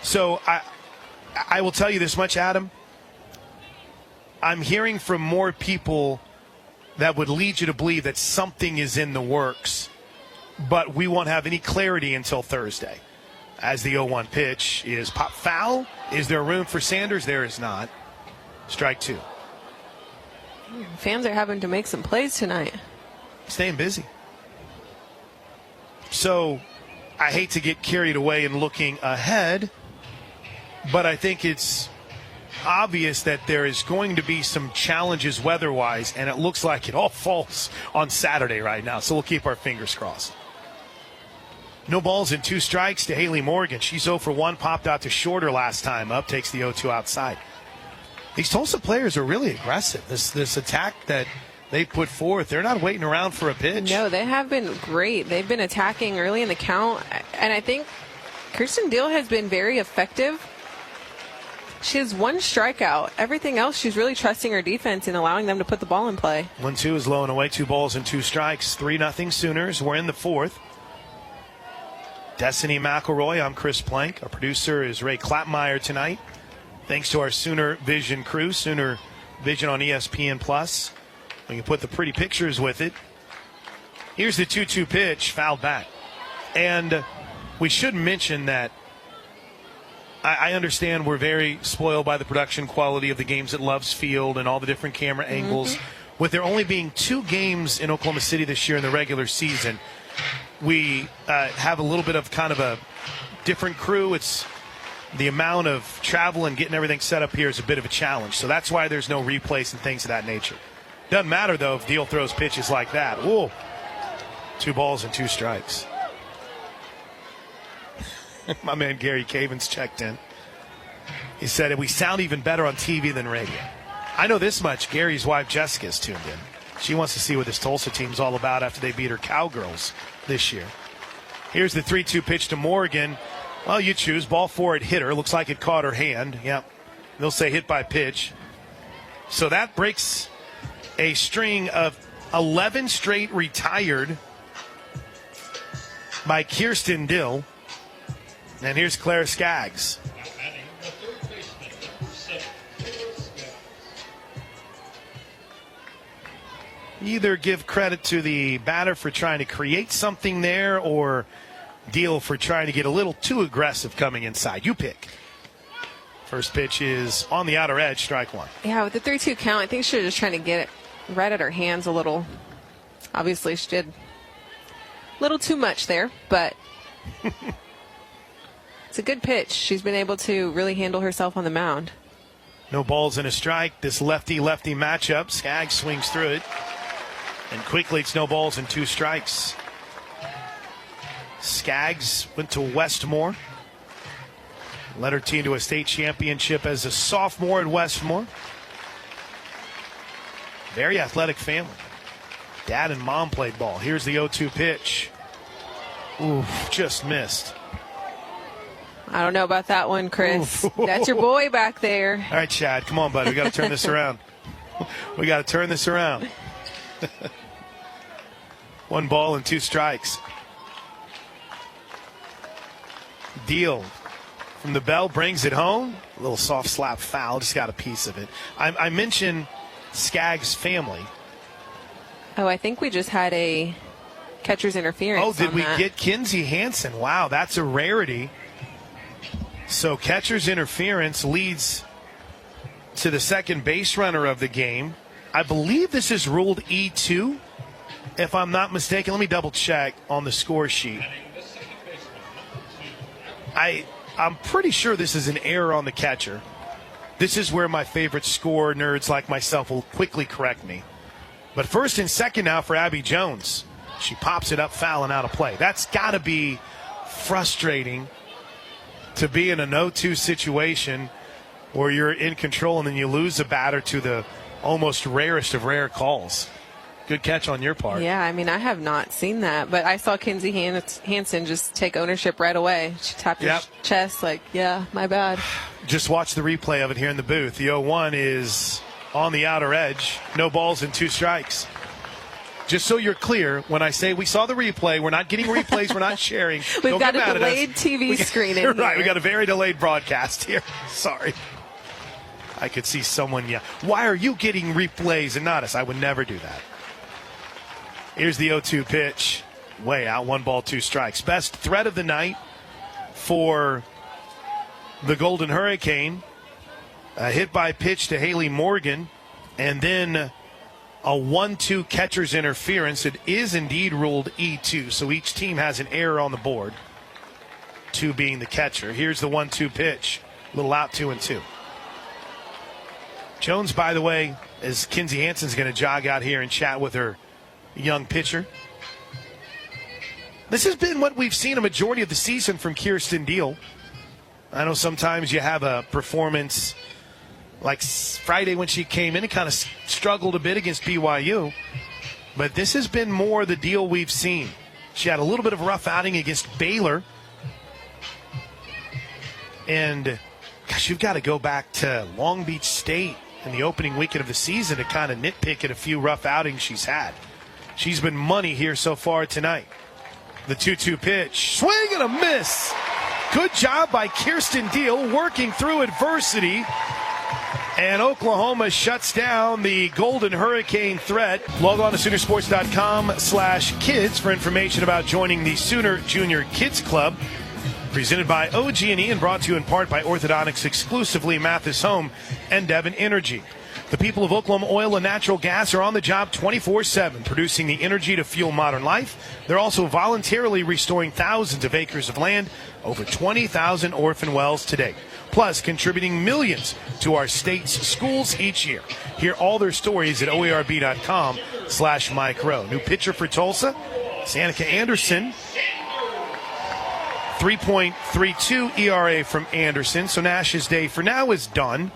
So I will tell you this much, Adam. I'm hearing from more people that would lead you to believe that something is in the works, but we won't have any clarity until Thursday. As the 0-1 pitch is pop foul. Is there room for Sanders? There is not. Strike 2. Fans are having to make some plays tonight. Staying busy. So I hate to get carried away in looking ahead, but I think it's obvious that there is going to be some challenges weather-wise, and it looks like it all falls on Saturday right now, so we'll keep our fingers crossed. No balls and 2 strikes to Haley Morgan. She's 0 for 1, popped out to shorter last time up, takes the 0-2 outside. These Tulsa players are really aggressive. This attack that they put forth, they're not waiting around for a pitch. No, they have been great. They've been attacking early in the count, and I think Kirsten Deal has been very effective. She has 1 strikeout. Everything else, she's really trusting her defense and allowing them to put the ball in play. 1-2 is low and away, 2 balls and 2 strikes. 3-0 Sooners. We're in the 4th. Destiny McElroy, I'm Chris Plank. Our producer is Ray Clapmeyer tonight. Thanks to our Sooner Vision crew, Sooner Vision on ESPN+. We can put the pretty pictures with it. Here's the 2-2 pitch, fouled back. And we should mention that I understand we're very spoiled by the production quality of the games at Love's Field and all the different camera angles. With there only being 2 games in Oklahoma City this year in the regular season, we have a little bit of kind of a different crew. It's the amount of travel and getting everything set up here is a bit of a challenge. So that's why there's no replays and things of that nature. Doesn't matter, though, if Deal throws pitches like that. Whoa. 2 balls and 2 strikes. My man Gary Cavens checked in. He said, we sound even better on TV than radio. I know this much. Gary's wife, Jessica's tuned in. She wants to see what this Tulsa team's all about after they beat her Cowgirls this year. Here's the 3-2 pitch to Morgan. Well, you choose. Ball 4 at hitter. Looks like it caught her hand. Yep. They'll say hit by pitch. So that breaks a string of 11 straight retired by Kirsten Dill. And here's Claire Skaggs. Either give credit to the batter for trying to create something there or Deal for trying to get a little too aggressive coming inside. You pick. First pitch is on the outer edge, strike 1. Yeah, with the 3-2 count, I think she was just trying to get it right at her hands a little. Obviously, she did a little too much there, but it's a good pitch. She's been able to really handle herself on the mound. No balls and a strike. This lefty-lefty matchup. Skaggs swings through it. And quickly it's no balls and 2 strikes. Skaggs went to Westmore. Led her team to a state championship as a sophomore at Westmore. Very athletic family. Dad and mom played ball. Here's the 0-2 pitch. Ooh, just missed. I don't know about that one, Chris. That's your boy back there. All right, Chad, come on, buddy. We got to turn this around. We got to turn this around. 1 ball and 2 strikes. Deal from the bell brings it home. A little soft slap foul. Just got a piece of it. I mentioned Skaggs' family. Oh, I think we just had a catcher's interference. Oh, did we that. get Kinsey Hansen? Wow, that's a rarity. So catcher's interference leads to the second base runner of the game. I believe this is ruled E2, if I'm not mistaken. Let me double check on the score sheet. I'm pretty sure this is an error on the catcher. This is where my favorite score nerds like myself will quickly correct me. But first and second now for Abby Jones. She pops it up, foul and out of play. That's got to be frustrating to be in a 0-2 situation where you're in control and then you lose a batter to the almost rarest of rare calls. Good catch on your part. Yeah, I mean, I have not seen that, but I saw Kinsey Hansen just take ownership right away. She tapped her chest like, yeah, my bad. Just watch the replay of it here in the booth. The 0-1 is on the outer edge. No balls and 2 strikes. Just so you're clear, when I say we saw the replay, we're not getting replays, we're not sharing. We've got a delayed TV screen in here. Right, we got a very delayed broadcast here. Sorry. I could see someone yell, why are you getting replays and not us? I would never do that. Here's the 0-2 pitch. Way out, 1 ball, 2 strikes. Best threat of the night for the Golden Hurricane. A hit by pitch to Haley Morgan. And then a 1-2 catcher's interference. It is indeed ruled E2. So each team has an error on the board. 2 being the catcher. Here's the 1-2 pitch. A little out, 2-2. Jones, by the way, as Kinsey Hansen's going to jog out here and chat with her young pitcher. This has been what we've seen a majority of the season from Kirsten Deal. I know sometimes you have a performance like Friday when she came in and kind of struggled a bit against BYU. But this has been more the Deal we've seen. She had a little bit of a rough outing against Baylor. And, gosh, you've got to go back to Long Beach State in the opening weekend of the season to kind of nitpick at a few rough outings she's had. She's been money here so far tonight. The 2-2 pitch. Swing and a miss. Good job by Kirsten Deal working through adversity And Oklahoma shuts down the Golden Hurricane threat. Log on to Soonersports.com/kids for information about joining the Sooner Junior Kids Club. Presented by OG&E and brought to you in part by Orthodontics exclusively, Mathis Home, and Devon Energy. The people of Oklahoma Oil and Natural Gas are on the job 24/7, producing the energy to fuel modern life. They're also voluntarily restoring thousands of acres of land, over 20,000 orphan wells today, plus contributing millions to our state's schools each year. Hear all their stories at oarb.com/Mike Rowe. New pitcher for Tulsa, Sanica Anderson. 3.32 ERA from Anderson. So Nash's day for now is done.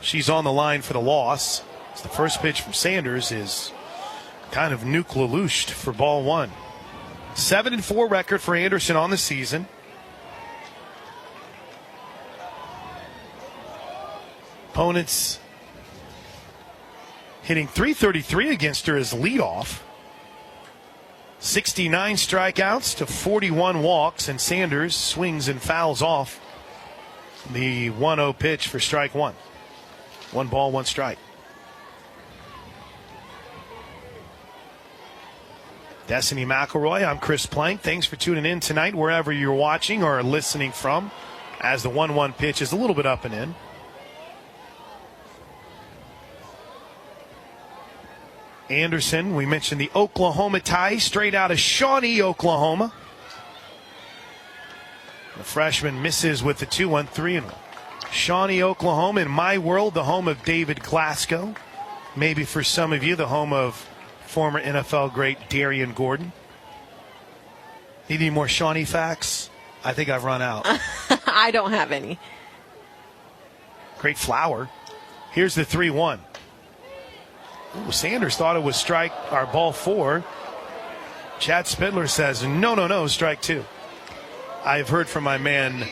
She's on the line for the loss. So the first pitch from Sanders is kind of nuke-lelouched for ball one. 7-4 record for Anderson on the season. Opponents hitting .333 against her as leadoff. 69 strikeouts to 41 walks, and Sanders swings and fouls off the 1-0 pitch for strike one. 1 ball, 1 strike. Destiny McElroy, I'm Chris Plank. Thanks for tuning in tonight, wherever you're watching or listening from, as the 1-1 pitch is a little bit up and in. Anderson, we mentioned the Oklahoma tie, straight out of Shawnee, Oklahoma. The freshman misses with the 2-1, 3-1. Shawnee, Oklahoma, in my world, the home of David Glasgow. Maybe for some of you, the home of former NFL great Darian Gordon. Need any more Shawnee facts? I think I've run out. I don't have any. Great flower. Here's the 3-1. Ooh, Sanders thought it was ball 4. Chad Spindler says, no, strike 2. I've heard from my man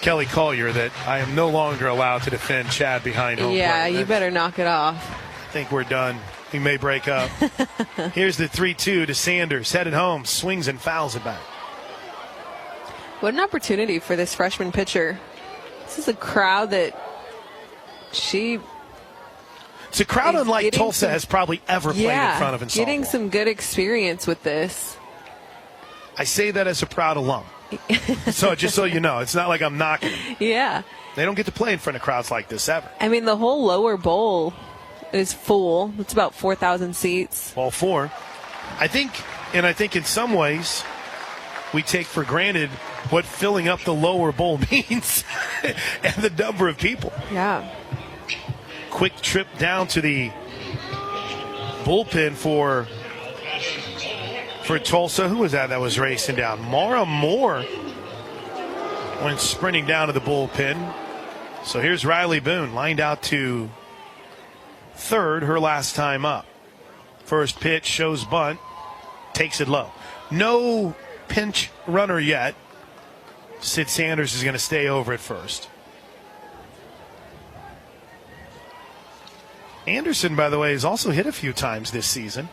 Kelly Collier that I am no longer allowed to defend Chad behind home. Yeah, plate. you better knock it off. I think we're done. We may break up. Here's the 3-2 to Sanders. Headed home, swings and fouls it back. What an opportunity for this freshman pitcher. This is a crowd that it's a crowd unlike Tulsa has probably ever played in front of in softball. Getting some good experience with this. I say that as a proud alum. So just so you know, it's not like I'm knocking them. Yeah. They don't get to play in front of crowds like this ever. I mean, the whole lower bowl is full. It's about 4,000 seats. Ball 4. I think in some ways we take for granted what filling up the lower bowl means and the number of people. Yeah. Quick trip down to the bullpen for Tulsa. Who was that was racing down? Mara Moore went sprinting down to the bullpen. So here's Riley Boone, lined out to third, her last time up. First pitch shows bunt, takes it low. No pinch runner yet. Sid Sanders is going to stay over at first. Anderson, by the way, has also hit a few times this season.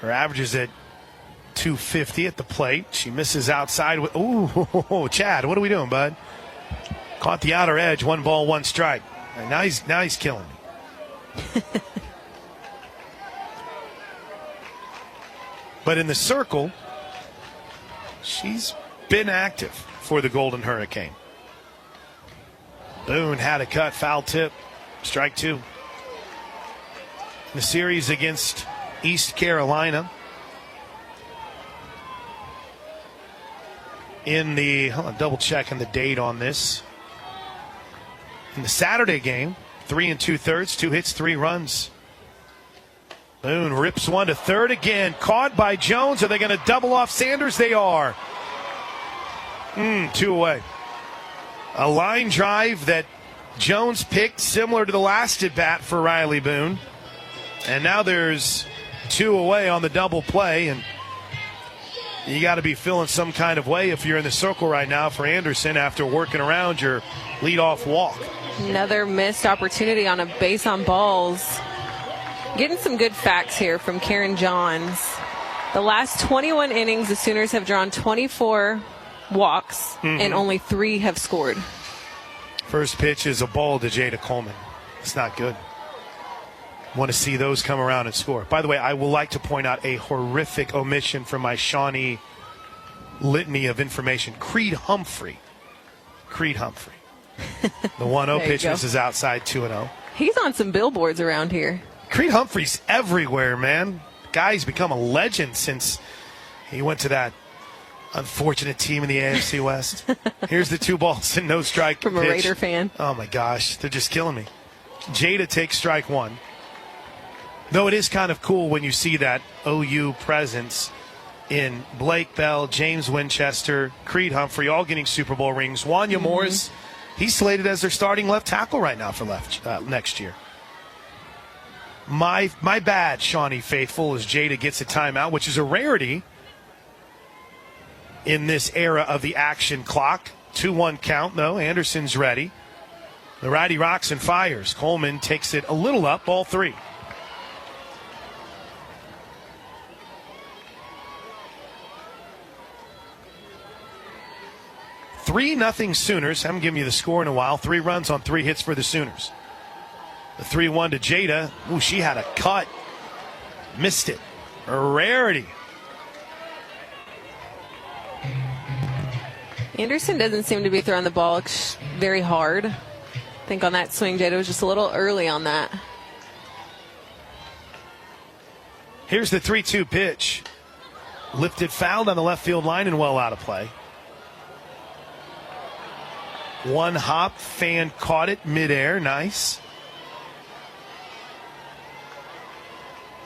Her average is at .250 at the plate. She misses outside. Ooh, Chad, what are we doing, bud? Caught the outer edge. 1 ball, 1 strike. And now he's killing me. But in the circle, she's been active for the Golden Hurricane. Boone had a cut, foul tip. Strike 2. The series against East Carolina. Double checking the date on this. In the Saturday game, 3 2/3, 2 hits, 3 runs. Boone rips one to third again. Caught by Jones. Are they going to double off Sanders? They are. 2 away. A line drive that Jones picked, similar to the last at bat for Riley Boone. And now there's 2 away on the double play. And you got to be feeling some kind of way if you're in the circle right now for Anderson after working around your leadoff walk. Another missed opportunity on a base on balls. Getting some good facts here from Karen Johns. The last 21 innings, the Sooners have drawn 24 walks, and only 3 have scored. First pitch is a ball to Jada Coleman. It's not good. Want to see those come around and score. By the way, I will like to point out a horrific omission from my Shawnee litany of information. Creed Humphrey. The 1-0 pitch misses outside 2-0. He's on some billboards around here. Creed Humphrey's everywhere, man. Guy's become a legend since he went to that unfortunate team in the AFC West. Here's the 2 balls and no strike from pitch. A Raider fan. Oh, my gosh. They're just killing me. Jada takes strike 1. Though it is kind of cool when you see that OU presence in Blake Bell, James Winchester, Creed Humphrey, all getting Super Bowl rings. Wanya Morris, he's slated as their starting left tackle right now for next year. My bad, Shawnee faithful, as Jada gets a timeout, which is a rarity in this era of the action clock. 2-1 count, though. Anderson's ready. The righty rocks and fires. Coleman takes it a little up, ball 3. 3-0 Sooners. Haven't given you the score in a while. 3 runs on 3 hits for the Sooners. The 3-1 to Jada. Ooh, she had a cut. Missed it. A rarity. Anderson doesn't seem to be throwing the ball very hard. I think on that swing, Jada was just a little early on that. Here's the 3-2 pitch. Lifted, fouled on the left field line and well out of play. One hop, fan caught it midair. Nice.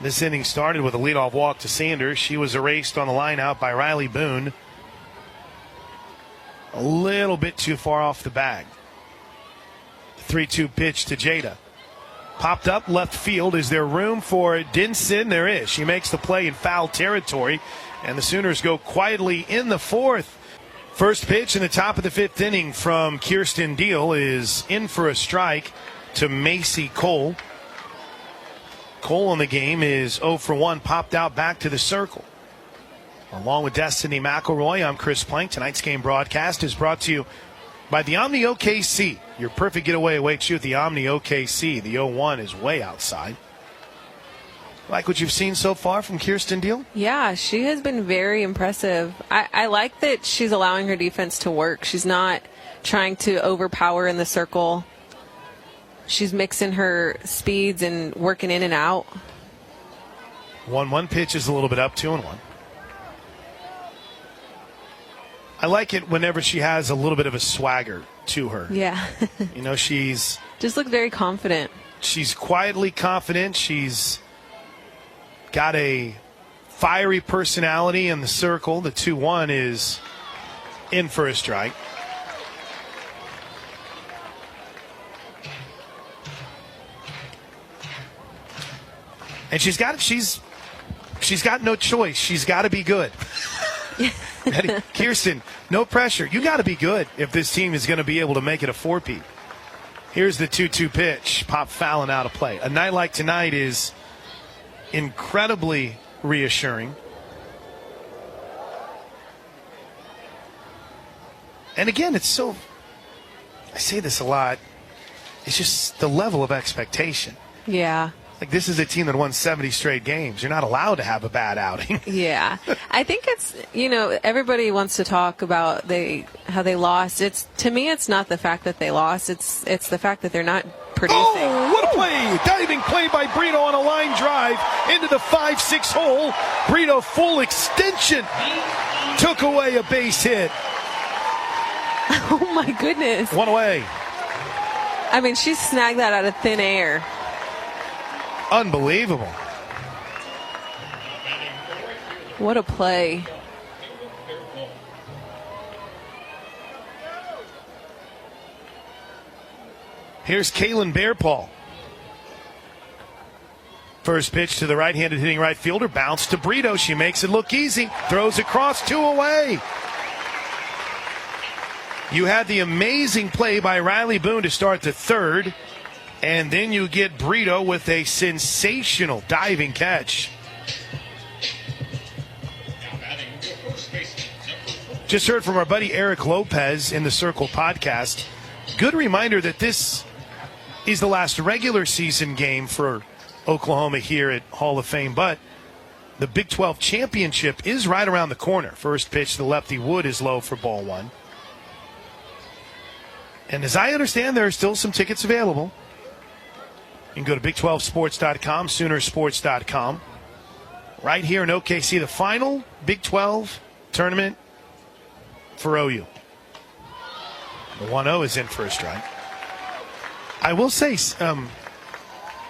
This inning started with a leadoff walk to Sanders. She was erased on the line out by Riley Boone. A little bit too far off the bag. 3-2 pitch to Jada. Popped up left field. Is there room for Dinson? There is. She makes the play in foul territory, and the Sooners go quietly in the 4th. First pitch in the top of the 5th inning from Kirsten Deal is in for a strike to Macy Cole. Cole in the game is 0 for 1, popped out back to the circle. Along with Destiny McElroy, I'm Chris Plank. Tonight's game broadcast is brought to you by the Omni OKC. Your perfect getaway awaits you at the Omni OKC. The 0-1 is way outside. Like what you've seen so far from Kirsten Deal? Yeah, she has been very impressive. I like that she's allowing her defense to work. She's not trying to overpower in the circle. She's mixing her speeds and working in and out. 1-1 pitch is a little bit up, 2-1. I like it whenever she has a little bit of a swagger to her. Yeah. You know, she's just looked very confident. She's quietly confident. She's got a fiery personality in the circle. The 2-1 is in for a strike. And she's got no choice. She's got to be good. Kirsten, no pressure. You got to be good if this team is going to be able to make it a 4-peat. Here's the 2-2 pitch. Pop fouling out of play. A night like tonight is incredibly reassuring. And again, it's so, I say this a lot, it's just the level of expectation. Yeah. Like, this is a team that won 70 straight games. You're not allowed to have a bad outing. Yeah. I think it's, everybody wants to talk about how they lost. To me, it's not the fact that they lost. It's the fact that they're not producing. Oh, what a play. Diving play by Brito on a line drive into the 5-6 hole. Brito full extension. Took away a base hit. Oh, my goodness. One away. I mean, she snagged that out of thin air. Unbelievable. What a play. Here's Kaylin Bearpaw. First pitch to the right-handed hitting right fielder. Bounce to Brito. She makes it look easy. Throws across, 2 away. You had the amazing play by Riley Boone to start the 3rd. And then you get Brito with a sensational diving catch. Just heard from our buddy Eric Lopez in the Circle podcast. good reminder that this is the last regular season game for Oklahoma here at Hall of Fame, but the Big 12 championship is right around the corner. First pitch to lefty Wood is low for ball one. And as I understand, there are still some tickets available. You can go to Big12Sports.com, Soonersports.com. Right here in OKC, the final Big 12 tournament for OU. The 1-0 is in for a strike. I will say,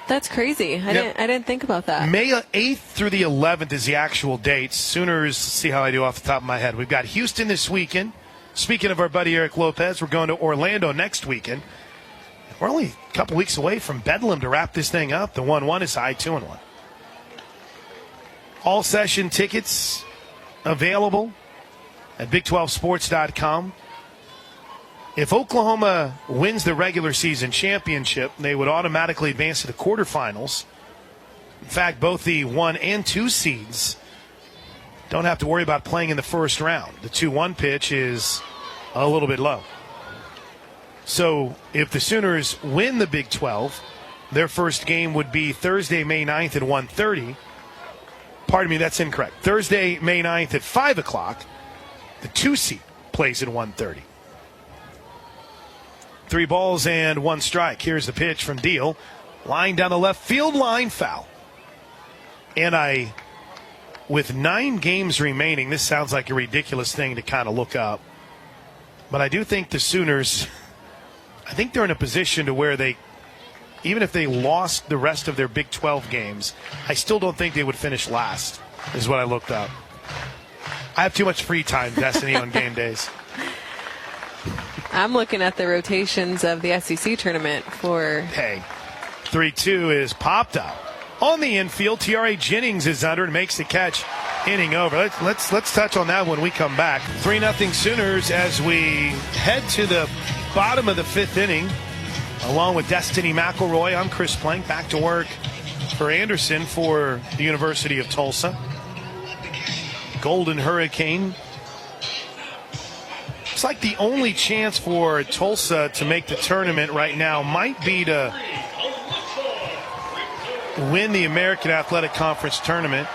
that's crazy. I didn't think about that. May 8th through the 11th is the actual dates. Sooners, see how I do off the top of my head. We've got Houston this weekend. Speaking of our buddy Eric Lopez, we're going to Orlando next weekend. We're only a couple weeks away from Bedlam to wrap this thing up. The 1-1 is high, 2-1. All session tickets available at Big12Sports.com. If Oklahoma wins the regular season championship, they would automatically advance to the quarterfinals. In fact, both the 1 and 2 seeds don't have to worry about playing in the first round. The 2-1 pitch is a little bit low. So if the Sooners win the Big 12, their first game would be Thursday, May 9th at 1:30. Pardon me, that's incorrect. Thursday, May 9th at 5 o'clock. The 2 seed plays at 1:30. 3 balls and 1 strike. Here's the pitch from Deal. Line down the left field line, foul. And with 9 games remaining, this sounds like a ridiculous thing to kind of look up. But I do think the Sooners, I think they're in a position to where they, even if they lost the rest of their Big 12 games, I still don't think they would finish last, is what I looked up. I have too much free time, Destiny, on game days. I'm looking at the rotations of the SEC tournament for... Hey, 3-2 is popped up. On the infield, T.R.A. Jennings is under and makes the catch. Inning over. Let's touch on that when we come back. 3-0 Sooners as we head to the bottom of the 5th inning. Along with Destiny McElroy, I'm Chris Plank, back to work for Anderson for the University of Tulsa. Golden Hurricane. It's like the only chance for Tulsa to make the tournament right now might be to win the American Athletic Conference tournament.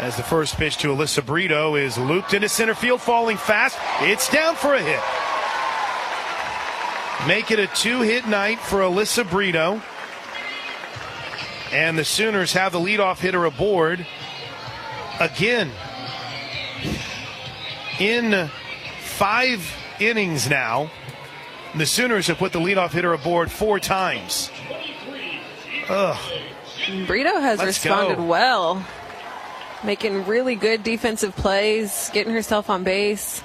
As the first pitch to Alyssa Brito is looped into center field, falling fast. It's down for a hit. Make it a 2-hit night for Alyssa Brito. And the Sooners have the leadoff hitter aboard again. In 5 innings now, the Sooners have put the leadoff hitter aboard 4 times. Brito has responded well, making really good defensive plays, getting herself on base.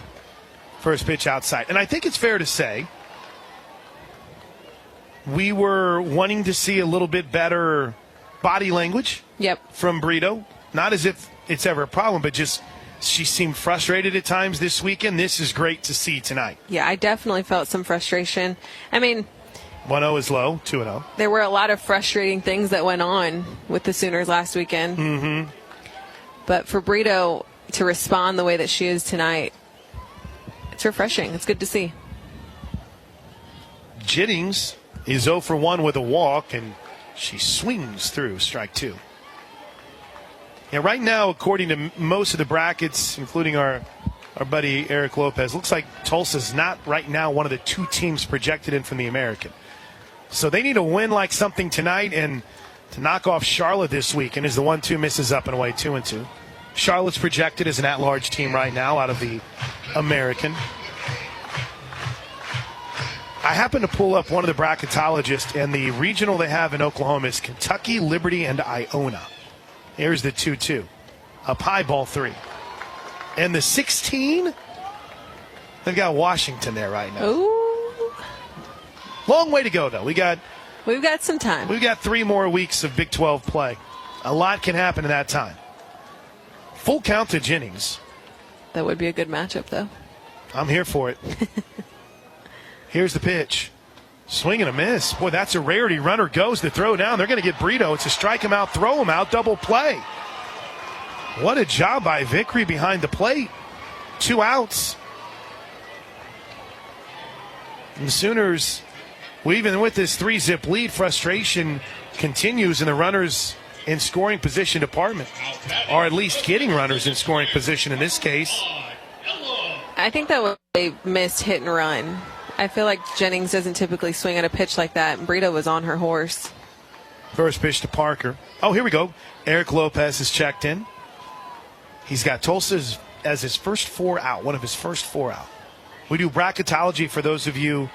First pitch outside. And I think it's fair to say we were wanting to see a little bit better body language from Brito. Not as if it's ever a problem, but just she seemed frustrated at times this weekend. This is great to see tonight. Yeah, I definitely felt some frustration. I mean, 1-0 is low, 2-0. There were a lot of frustrating things that went on with the Sooners last weekend. Mm-hmm. But for Brito to respond the way that she is tonight, it's refreshing. It's good to see. Jennings is 0 for 1 with a walk, and she swings through strike 2. Yeah, right now, according to most of the brackets, including our buddy Eric Lopez, looks like Tulsa's not right now one of the 2 teams projected in from the American. So they need a win like something tonight and to knock off Charlotte this week. And as the 1-2 misses up and away, 2-2. Charlotte's projected as an at-large team right now out of the American. I happened to pull up one of the bracketologists, and the regional they have in Oklahoma is Kentucky, Liberty, and Iona. Here's the 2-2. Up high, ball 3. And the 16, they've got Washington there right now. Ooh. Long way to go, though. We've got some time. We've got 3 more weeks of Big 12 play. A lot can happen in that time. Full count to Jennings. That would be a good matchup, though. I'm here for it. Here's the pitch. Swing and a miss. Boy, that's a rarity. Runner goes to throw down. They're going to get Brito. It's a strike him out, throw him out, double play. What a job by Vickery behind the plate. 2 outs. And the Sooners, even with this 3-zip lead, frustration continues, and the runners in scoring position department, or at least getting runners in scoring position in this case. I think that was a missed hit and run. I feel like Jennings doesn't typically swing at a pitch like that, and Brito was on her horse. First pitch to Parker. Oh, here we go. Eric Lopez is checked in. He's got Tulsa as his first 4 out, one of his first 4 out. We do bracketology for those of you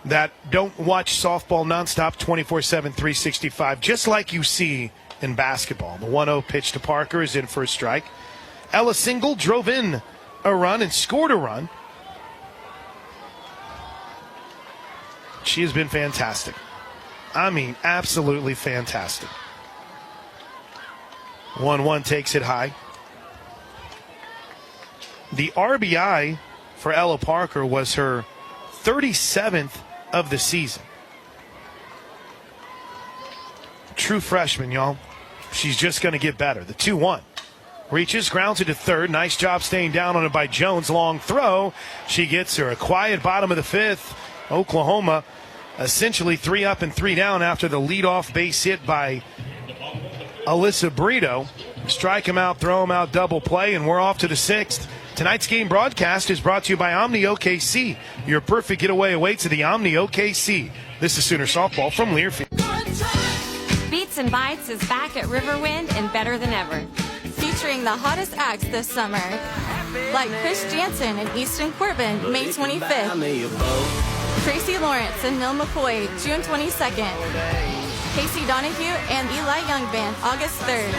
that don't watch softball nonstop 24/7, 365, just like you see in basketball. The 1-0 pitch to Parker is in for a strike. Ella Single drove in a run and scored a run. She has been fantastic. I mean, absolutely fantastic. 1-1 takes it high. The RBI for Ella Parker was her 37th of the season. True freshman, y'all. She's just going to get better. The 2-1. Reaches, grounds it to third. Nice job staying down on it by Jones. Long throw. She gets her. A quiet bottom of the 5th. Oklahoma essentially 3 up and 3 down after the leadoff base hit by Alyssa Brito. Strike him out, throw him out, double play, and we're off to the 6th. Tonight's game broadcast is brought to you by Omni OKC. Your perfect getaway awaits at the Omni OKC. This is Sooner Softball from Learfield. Beats and Bites is back at Riverwind and better than ever. Featuring the hottest acts this summer, like Chris Jansen and Easton Corbin, May 25th. Tracy Lawrence and Mil McCoy, June 22nd. Casey Donahue and Eli Young Band, August 3rd.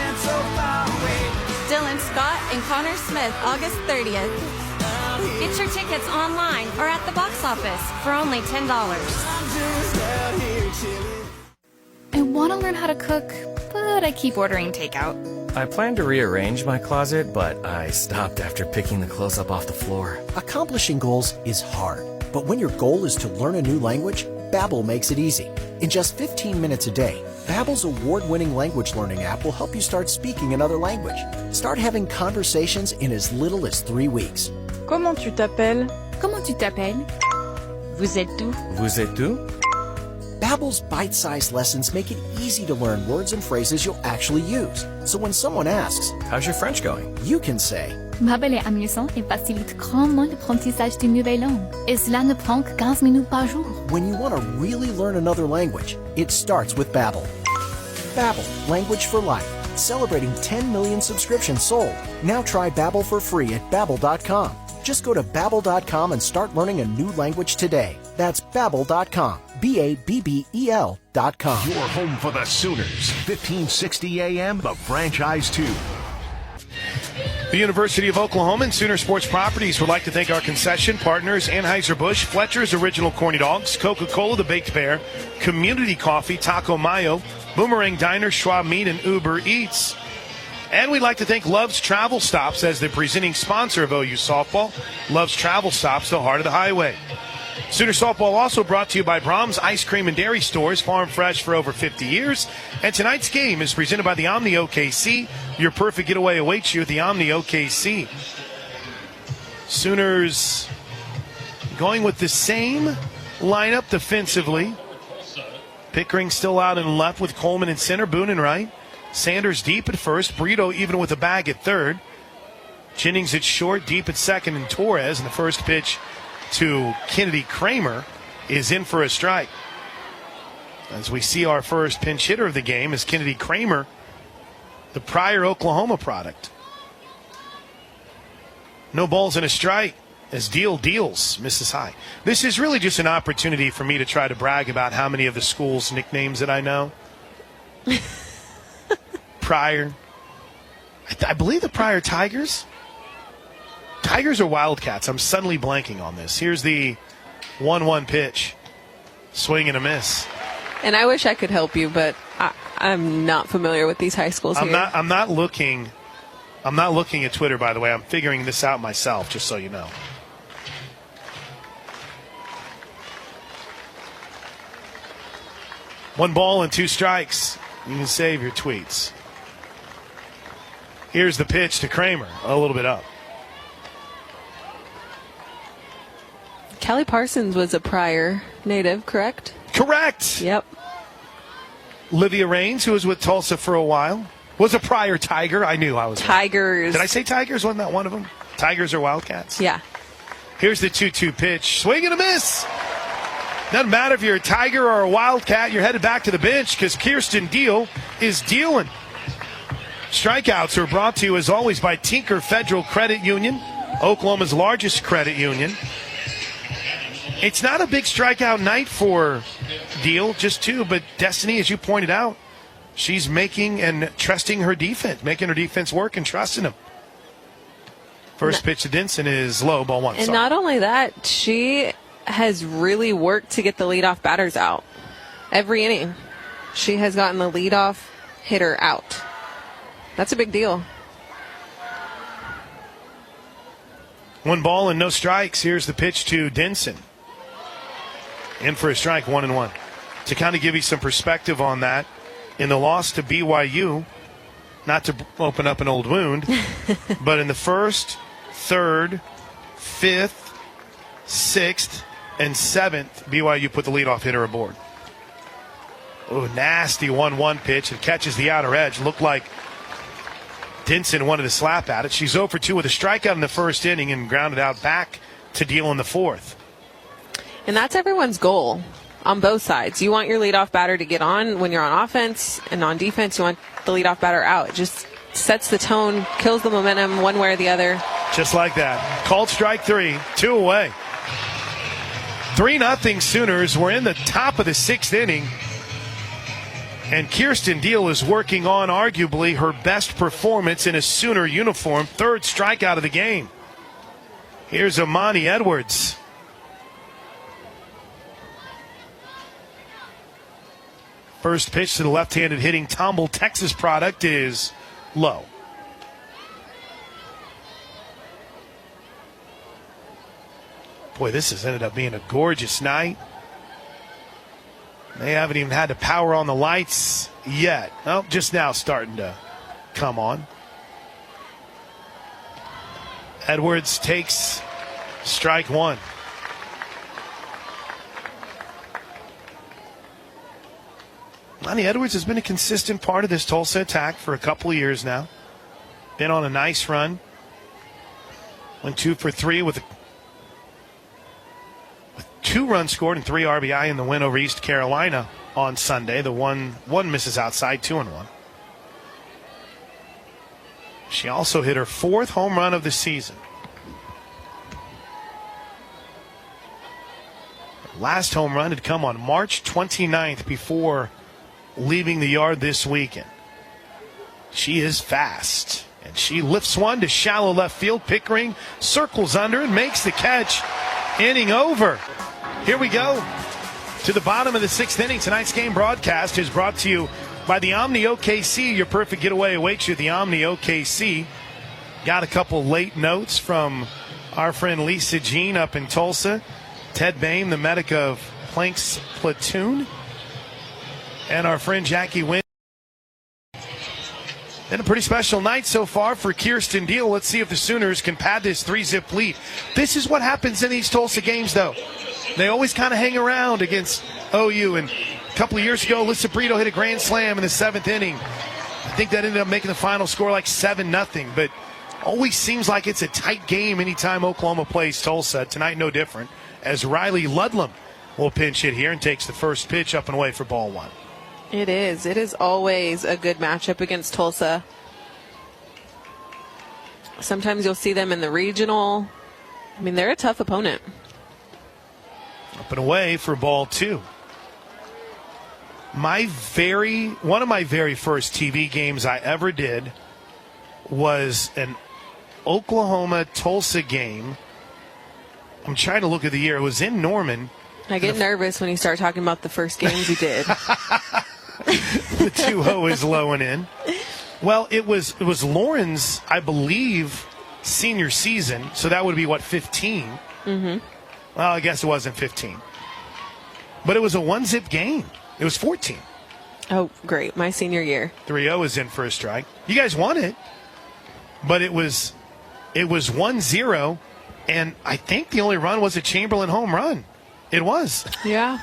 Dylan Scott and Connor Smith, August 30th. Get your tickets online or at the box office for only $10. I want to learn how to cook, but I keep ordering takeout. I plan to rearrange my closet, but I stopped after picking the clothes up off the floor. Accomplishing goals is hard, but when your goal is to learn a new language, Babbel makes it easy. In just 15 minutes a day, Babbel's award-winning language learning app will help you start speaking another language. Start having conversations in as little as 3 weeks. Comment tu t'appelles? Comment tu t'appelles? Vous êtes où? Vous êtes où? Babbel's bite-sized lessons make it easy to learn words and phrases you'll actually use. So when someone asks, "How's your French going?" you can say, Babbel est amusant et facilite grandement l'apprentissage d'une nouvelle langue. Et cela ne prend que 15 minutes par jour. when you want to really learn another language, it starts with Babbel. Babbel, language for life. Celebrating 10 million subscriptions sold. Now try Babbel for free at Babbel.com. Just go to Babbel.com and start learning a new language today. That's Babbel.com. Babbel.com. Your home for the Sooners. 1560 AM, the franchise 2. The University of Oklahoma and Sooner Sports Properties would like to thank our concession partners, Anheuser-Busch, Fletcher's Original Corny Dogs, Coca-Cola The Baked Bear, Community Coffee, Taco Mayo, Boomerang Diner, Schwab Meat, and Uber Eats. And we'd like to thank Love's Travel Stops as the presenting sponsor of OU Softball. Love's Travel Stops, the heart of the highway. Sooner Softball also brought to you by Brahms Ice Cream and Dairy Stores, farm fresh for over 50 years. And tonight's game is presented by the Omni OKC. Your perfect getaway awaits you at the Omni OKC. Sooners going with the same lineup defensively. Pickering still out and left with Coleman in center, Boone in right. Sanders deep at first, Brito even with a bag at third. Jennings at short, deep at second, and Torres in the first pitch to Kennedy Kramer is in for a strike. As we see our first pinch hitter of the game is Kennedy Kramer, the prior Oklahoma product. No balls and a strike as deals misses high. This is really just an opportunity for me to try to brag about how many of the school's nicknames that I know. Prior. I believe the Prior Tigers. Tigers or Wildcats? I'm suddenly blanking on this. Here's the 1-1 pitch. Swing and a miss. And I wish I could help you, but I'm not familiar with these high schools here. I'm not looking at Twitter, by the way. I'm figuring this out myself, just so you know. One ball and two strikes. You can save your tweets. Here's the pitch to Kramer, a little bit up. Kelly Parsons was a Pryor native, correct? Correct. Yep. Livia Raines, who was with Tulsa for a while, was a Pryor Tiger. I knew I was. Tigers. Did I say Tigers? Wasn't that one of them? Tigers or Wildcats? Yeah. Here's the 2-2 pitch. Swing and a miss. Doesn't matter if you're a Tiger or a Wildcat. You're headed back to the bench because Kirsten Deal is dealing. Strikeouts are brought to you, as always, by Tinker Federal Credit Union, Oklahoma's largest credit union. It's not a big strikeout night for Deal, just 2, but Destiny, as you pointed out, she's making and trusting her defense, making her defense work and trusting them. First pitch to Denson is low, ball 1. And not only that, she has really worked to get the leadoff batters out. Every inning, she has gotten the leadoff hitter out. That's a big deal. 1 ball and no strikes. Here's the pitch to Denson. In for a strike, 1-1. To kind of give you some perspective on that, in the loss to BYU, not to open up an old wound, but in the 1st, 3rd, 5th, 6th, and 7th, BYU put the leadoff hitter aboard. Oh, nasty 1-1 pitch. It catches the outer edge. Looked like Denson wanted to slap at it. She's 0 for 2 with a strikeout in the 1st inning and grounded out back to Deal in the 4th. And that's everyone's goal on both sides. You want your leadoff batter to get on when you're on offense, and on defense, you want the leadoff batter out. It just sets the tone, kills the momentum one way or the other. Just like that. Called strike 3, 2 away. 3-0 Sooners. We're in the top of the 6th inning. And Kirsten Deal is working on arguably her best performance in a Sooner uniform. 3rd strikeout of the game. Here's Amani Edwards. First pitch to the left-handed hitting Tomball, Texas product is low. Boy, this has ended up being a gorgeous night. They haven't even had to power on the lights yet. Oh, just now starting to come on. Edwards takes strike 1. Lonnie Edwards has been a consistent part of this Tulsa attack for a couple of years now. Been on a nice run. Went 2 for 3 with 2 runs scored and 3 RBI in the win over East Carolina on Sunday. The one misses outside, 2-1. She also hit her 4th home run of the season. Her last home run had come on March 29th before leaving the yard this weekend. She is fast, and she lifts one to shallow left field. Pickering circles under and makes the catch. Inning over. Here we go to the bottom of the 6th inning. Tonight's game broadcast is brought to you by the Omni OKC. Your perfect getaway awaits you at the Omni OKC. Got a couple late notes from our friend Lisa Jean up in Tulsa. Ted Bain, the medic of Plank's platoon. And our friend Jackie Wynn. Been a pretty special night so far for Kirsten Deal. Let's see if the Sooners can pad this 3-zip lead. This is what happens in these Tulsa games, though. They always kind of hang around against OU. And a couple of years ago, Alyssa Brito hit a grand slam in the 7th inning. I think that ended up making the final score like 7-0. But always seems like it's a tight game anytime Oklahoma plays Tulsa. Tonight, no different, as Riley Ludlam will pinch hit here and takes the first pitch up and away for ball 1. It is. It is always a good matchup against Tulsa. Sometimes you'll see them in the regional. I mean, they're a tough opponent. Up and away for ball 2. One of my very first TV games I ever did was an Oklahoma-Tulsa game. I'm trying to look at the year. It was in Norman. I get nervous when you start talking about the first games you did. The 2-0 is low and in. Well, it was Lauren's, I believe, senior season. So that would be, 15? Mm-hmm. Well, I guess it wasn't 15. But it was a 1-zip game. It was 14. Oh, great. My senior year. 3-0 is in for a strike. You guys won it. But it was 1-0 And I think the only run was a Chamberlain home run. It was. Yeah.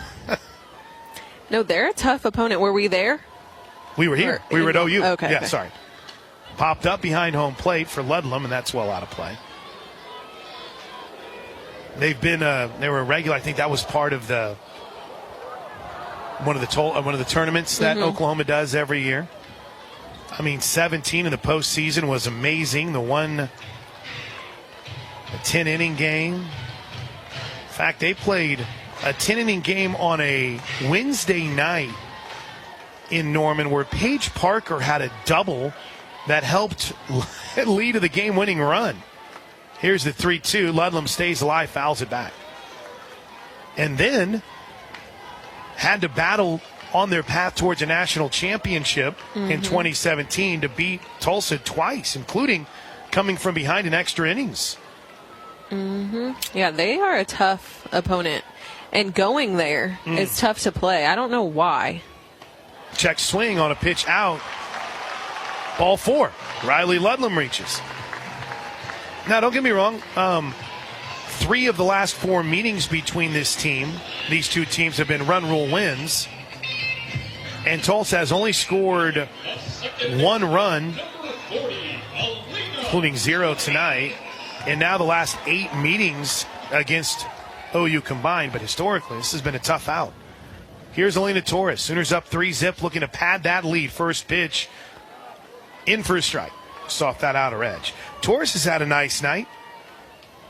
No, they're a tough opponent. Were we there? We were here. We were at OU. Okay. Yeah, okay. sorry. Popped up behind home plate for Ludlam, and that's well out of play. They've been they were regular. I think that was part of one of the tournaments that Oklahoma does every year. I mean, 17 in the postseason was amazing. The 10-inning game. In fact, they played a 10-inning game on a Wednesday night in Norman where Paige Parker had a double that helped lead to the game-winning run. Here's the 3-2. Ludlam stays alive, fouls it back. And then had to battle on their path towards a national championship in 2017 to beat Tulsa twice, including coming from behind in extra innings. Yeah, they are a tough opponent. And going there is tough to play. I don't know why. Check swing on a pitch out. Ball 4. Riley Ludlam reaches. Now, don't get me wrong. 3 of the last 4 meetings between these two teams have been run rule wins. And Tulsa has only scored 1 run, including 0 tonight. And now the last 8 meetings against OU combined. But historically, this has been a tough out. Here's Elena Torres. Sooners up 3-zip, looking to pad that lead. First pitch, in for a strike. Just off that outer edge. Torres has had a nice night.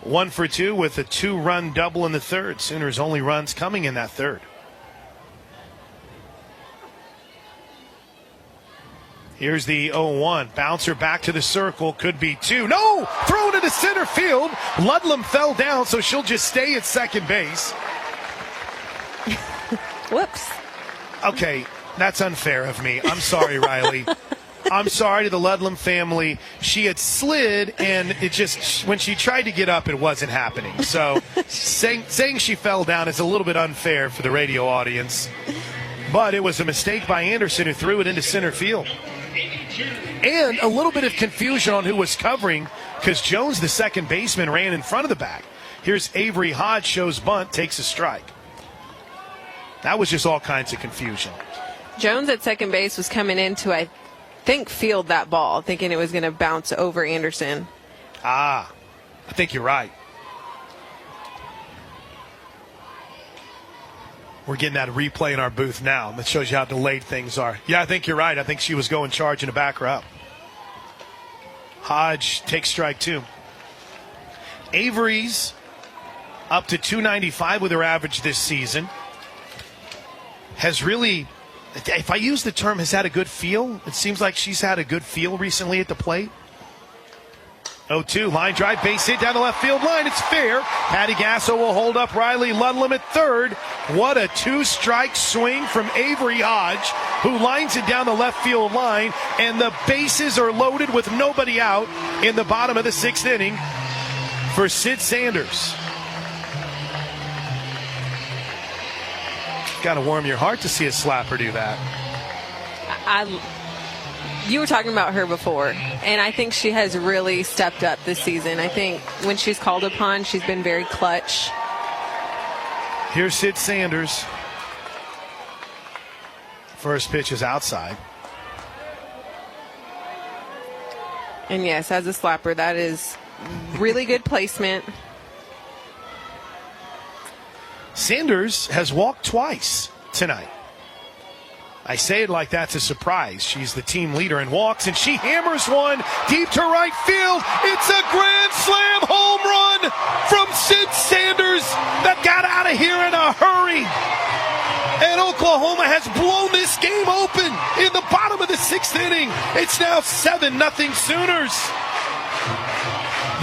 1 for 2 with a 2-run double in the third. Sooners only runs coming in that third. Here's the 0-1. Bouncer back to the circle. Could be 2. No! Thrown into center field. Ludlam fell down, so she'll just stay at second base. Whoops. Okay, that's unfair of me. I'm sorry, Riley. I'm sorry to the Ludlam family. She had slid, and it just, when she tried to get up, it wasn't happening. So saying she fell down is a little bit unfair for the radio audience. But it was a mistake by Anderson, who threw it into center field. And a little bit of confusion on who was covering, because Jones, the second baseman, ran in front of the bag. Here's Avery Hodge, shows bunt, takes a strike. That was just all kinds of confusion. Jones at second base was coming in to, I think, field that ball, thinking it was going to bounce over Anderson. I think you're right. We're getting that replay in our booth now. That shows you how delayed things are. Yeah, I think you're right. I think she was going charge in the back row. Hodge takes strike 2. Avery's up to 295 with her average this season. Has really, if I use the term, has had a good feel. It seems like she's had a good feel recently at the plate. 0-2, line drive, base hit down the left field line. It's fair. Patty Gasso will hold up Riley Ludlam at third. What a 2-strike swing from Avery Hodge, who lines it down the left field line, and the bases are loaded with nobody out in the bottom of the 6th inning for Sid Sanders. Got to warm your heart to see a slapper do that. You were talking about her before, and I think she has really stepped up this season. I think when she's called upon, she's been very clutch. Here's Sid Sanders. First pitch is outside. And yes, as a slapper, that is really good placement. Sanders has walked twice tonight. I say it like that's a surprise. She's the team leader in walks, and she hammers one deep to right field. It's a grand slam home run from Sid Sanders that got out of here in a hurry. And Oklahoma has blown this game open in the bottom of the 6th inning. It's now 7-0 Sooners.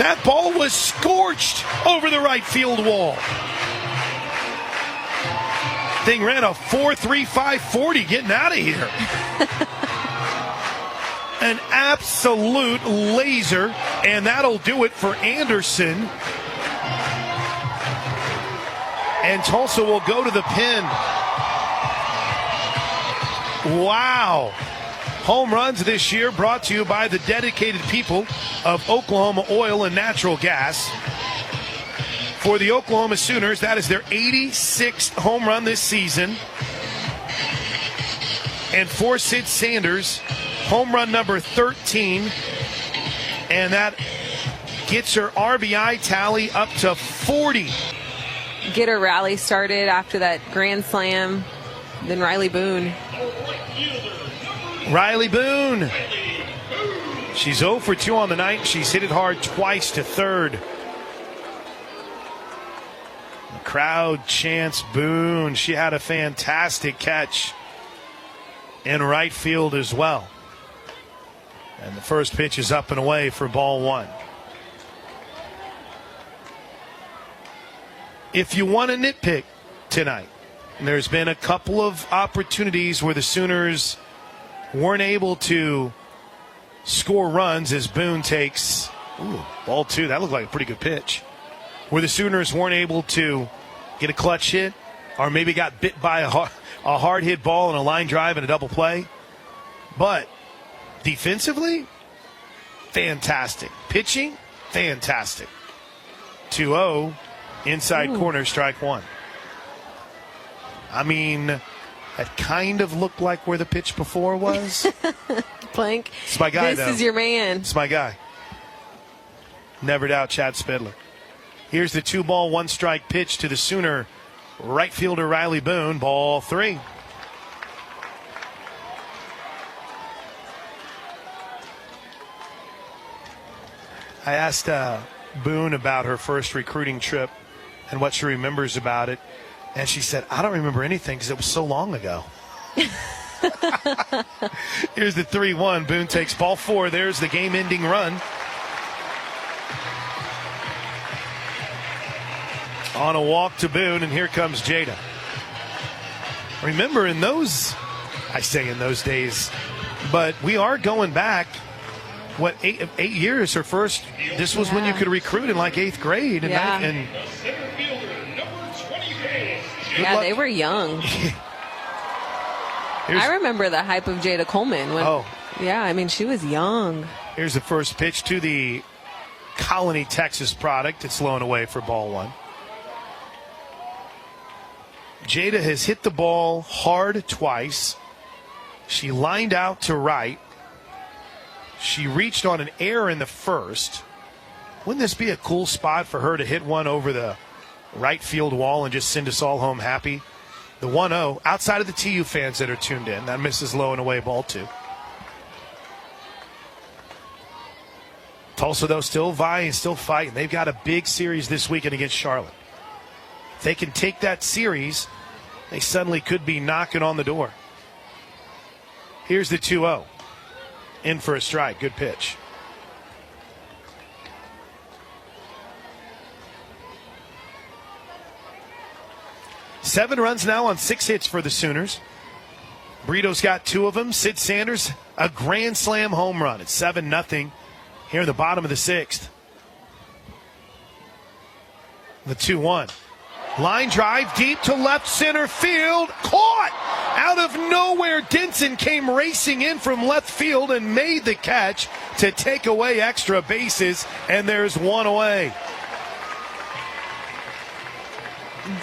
That ball was scorched over the right field wall. Thing ran a 4.35 getting out of here. An absolute laser, and that'll do it for Anderson. And Tulsa will go to the pin. Wow. Home runs this year brought to you by the dedicated people of Oklahoma Oil and Natural Gas. for the Oklahoma Sooners. That is their 86th home run this season. And for Sid Sanders, home run number 13. And that gets her RBI tally up to 40. Get her rally started after that grand slam. Then Riley Boone. Riley Boone. She's 0 for 2 on the night. She's hit it hard twice to third. The crowd chants Boone. She had a fantastic catch in right field as well. And the first pitch is up and away for ball one. If you want to nitpick tonight, there's been a couple of opportunities where the Sooners weren't able to score runs as Boone takes ball two. That looked like a pretty good pitch. Where the Sooners weren't able to get a clutch hit or maybe got bit by a hard hit ball and a line drive and a double play. But defensively, fantastic. Pitching, fantastic. 2-0, inside corner, strike one. I mean, that kind of looked like where the pitch before was. Plank. It's my guy, This though. is your man. It's my guy. Never doubt Chad Spidler. Here's the 2-ball, 1-strike pitch to the Sooner right fielder Riley Boone. Ball three. I asked Boone about her first recruiting trip and what she remembers about it. And she said, I don't remember anything because it was so long ago. Here's the 3-1. Boone takes ball four. There's the game-ending run. On a walk to Boone, and here comes Jada. Remember, in those, I say in those days, but we are going back, what, eight years, her first, this was when you could recruit in like 8th grade. And, and yeah, they were young. I remember the hype of Jada Coleman. Yeah, I mean, she was young. Here's the first pitch to the Colony, Texas product. It's low and away for ball one. Jada has hit the ball hard twice. She lined out to right. She reached on an error in the first. Wouldn't this be a cool spot for her to hit one over the right field wall and just send us all home happy? The 1-0, outside of the TU fans that are tuned in. That misses low and away, ball two. Tulsa, though, still vying, still fighting. They've got a big series this weekend against Charlotte. If they can take that series, they suddenly could be knocking on the door. Here's the 2-0. In for a strike. Good pitch. Seven runs now on 6 hits for the Sooners. Brito's got 2 of them. Sid Sanders, a grand slam home run. It's 7-0 here in the bottom of the 6th. The 2-1. Line drive deep to left center field. Caught! Out of nowhere, Denson came racing in from left field and made the catch to take away extra bases, and there's one away.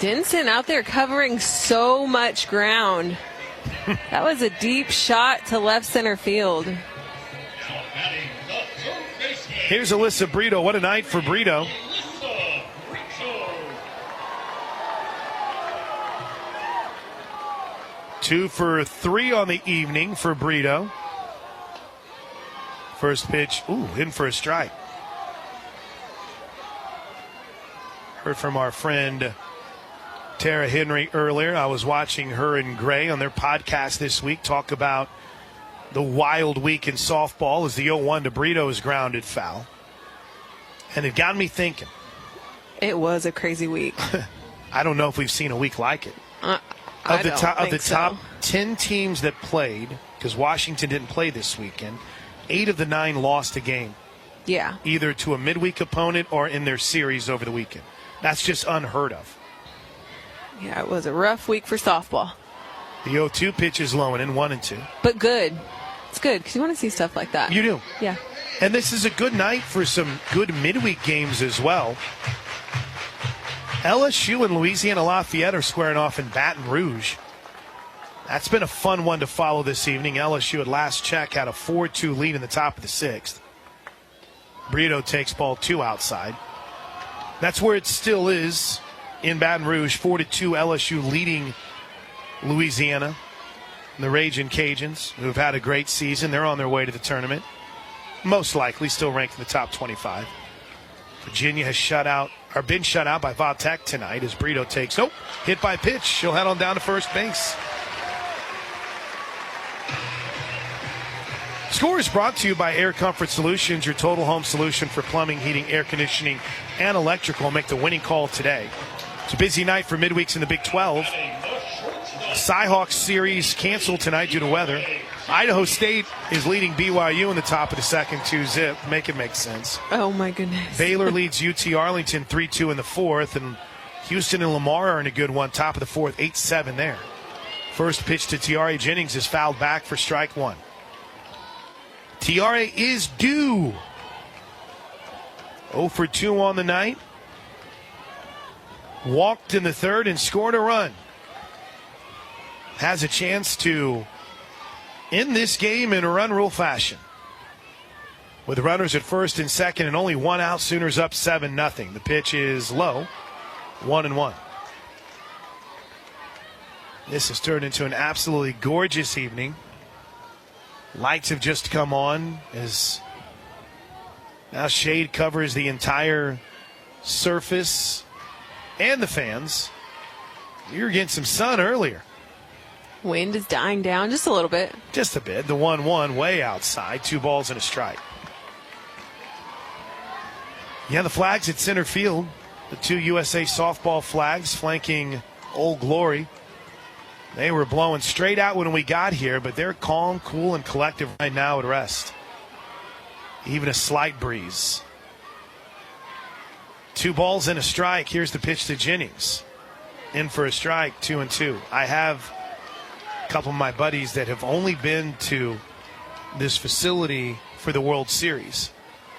Denson out there covering so much ground. That was a deep shot to left center field. Here's Alyssa Brito. What a night for Brito. Two for 3 on the evening for Brito. First pitch, in for a strike. Heard from our friend Tara Henry earlier. I was watching her and Gray on their podcast this week talk about the wild week in softball as the 0-1 to Brito is grounded foul. And it got me thinking. It was a crazy week. I don't know if we've seen a week like it. Of the top 10 teams that played, because Washington didn't play this weekend, 8 of the 9 lost a game. Yeah. Either to a midweek opponent or in their series over the weekend. That's just unheard of. Yeah, it was a rough week for softball. The 0-2 pitch is low and in 1-2. But good. It's good because you want to see stuff like that. You do. Yeah. And this is a good night for some good midweek games as well. LSU and Louisiana Lafayette are squaring off in Baton Rouge. That's been a fun one to follow this evening. LSU at last check had a 4-2 lead in the top of the 6th. Brito takes ball 2 outside. That's where it still is in Baton Rouge. 4-2 LSU leading Louisiana. The Ragin' Cajuns, who've had a great season. They're on their way to the tournament. Most likely still ranked in the top 25. Virginia has been shut out by Vatech tonight as Brito takes, hit by pitch. She'll head on down to first base. Score is brought to you by Air Comfort Solutions, your total home solution for plumbing, heating, air conditioning, and electrical. Make the winning call today. It's a busy night for midweeks in the Big 12. Cyhawks series canceled tonight due to weather. Idaho State is leading BYU in the top of the second, 2-0. Make it make sense. Oh, my goodness. Baylor leads UT Arlington 3-2 in the 4th, and Houston and Lamar are in a good one. Top of the 4th, 8-7 there. First pitch to Tiare Jennings is fouled back for strike 1. Tiare is due. 0 for 2 on the night. Walked in the 3rd and scored a run. Has a chance to end this game in a run rule fashion. With runners at first and second and only 1 out, Sooners up 7-0. The pitch is low, 1-1. This has turned into an absolutely gorgeous evening. Lights have just come on as now shade covers the entire surface and the fans. You were getting some sun earlier. Wind is dying down just a little bit. Just a bit. The 1-1 way outside. 2 balls and a strike. Yeah, the flags at center field. The 2 USA softball flags flanking Old Glory. They were blowing straight out when we got here, but they're calm, cool, and collective right now at rest. Even a slight breeze. 2 balls and a strike. Here's the pitch to Jennings. In for a strike, 2-2. I have a couple of my buddies that have only been to this facility for the World Series.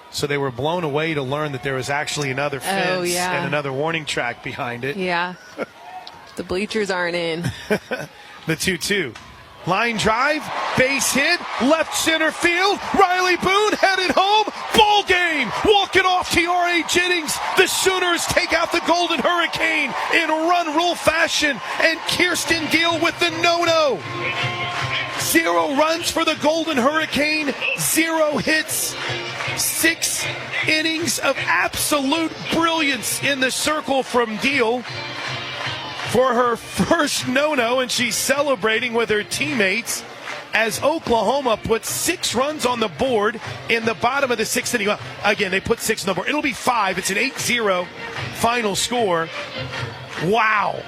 So they were blown away to learn that there was actually another fence and another warning track behind it. Yeah. The bleachers aren't in. The 2-2. Line drive, base hit, left center field. Riley Boone headed home. Ball game. Walking off Tiare Jennings. The Sooners take out the Golden Hurricane in run rule fashion. And Kirsten Gill with the no-no. 0 runs for the Golden Hurricane. 0 hits. 6 innings of absolute brilliance in the circle from Deal for her first no-no, and she's celebrating with her teammates as Oklahoma puts 6 runs on the board in the bottom of the 6th inning. Well, again, they put 6 on the board. It'll be 5. It's an 8-0 final score. Wow.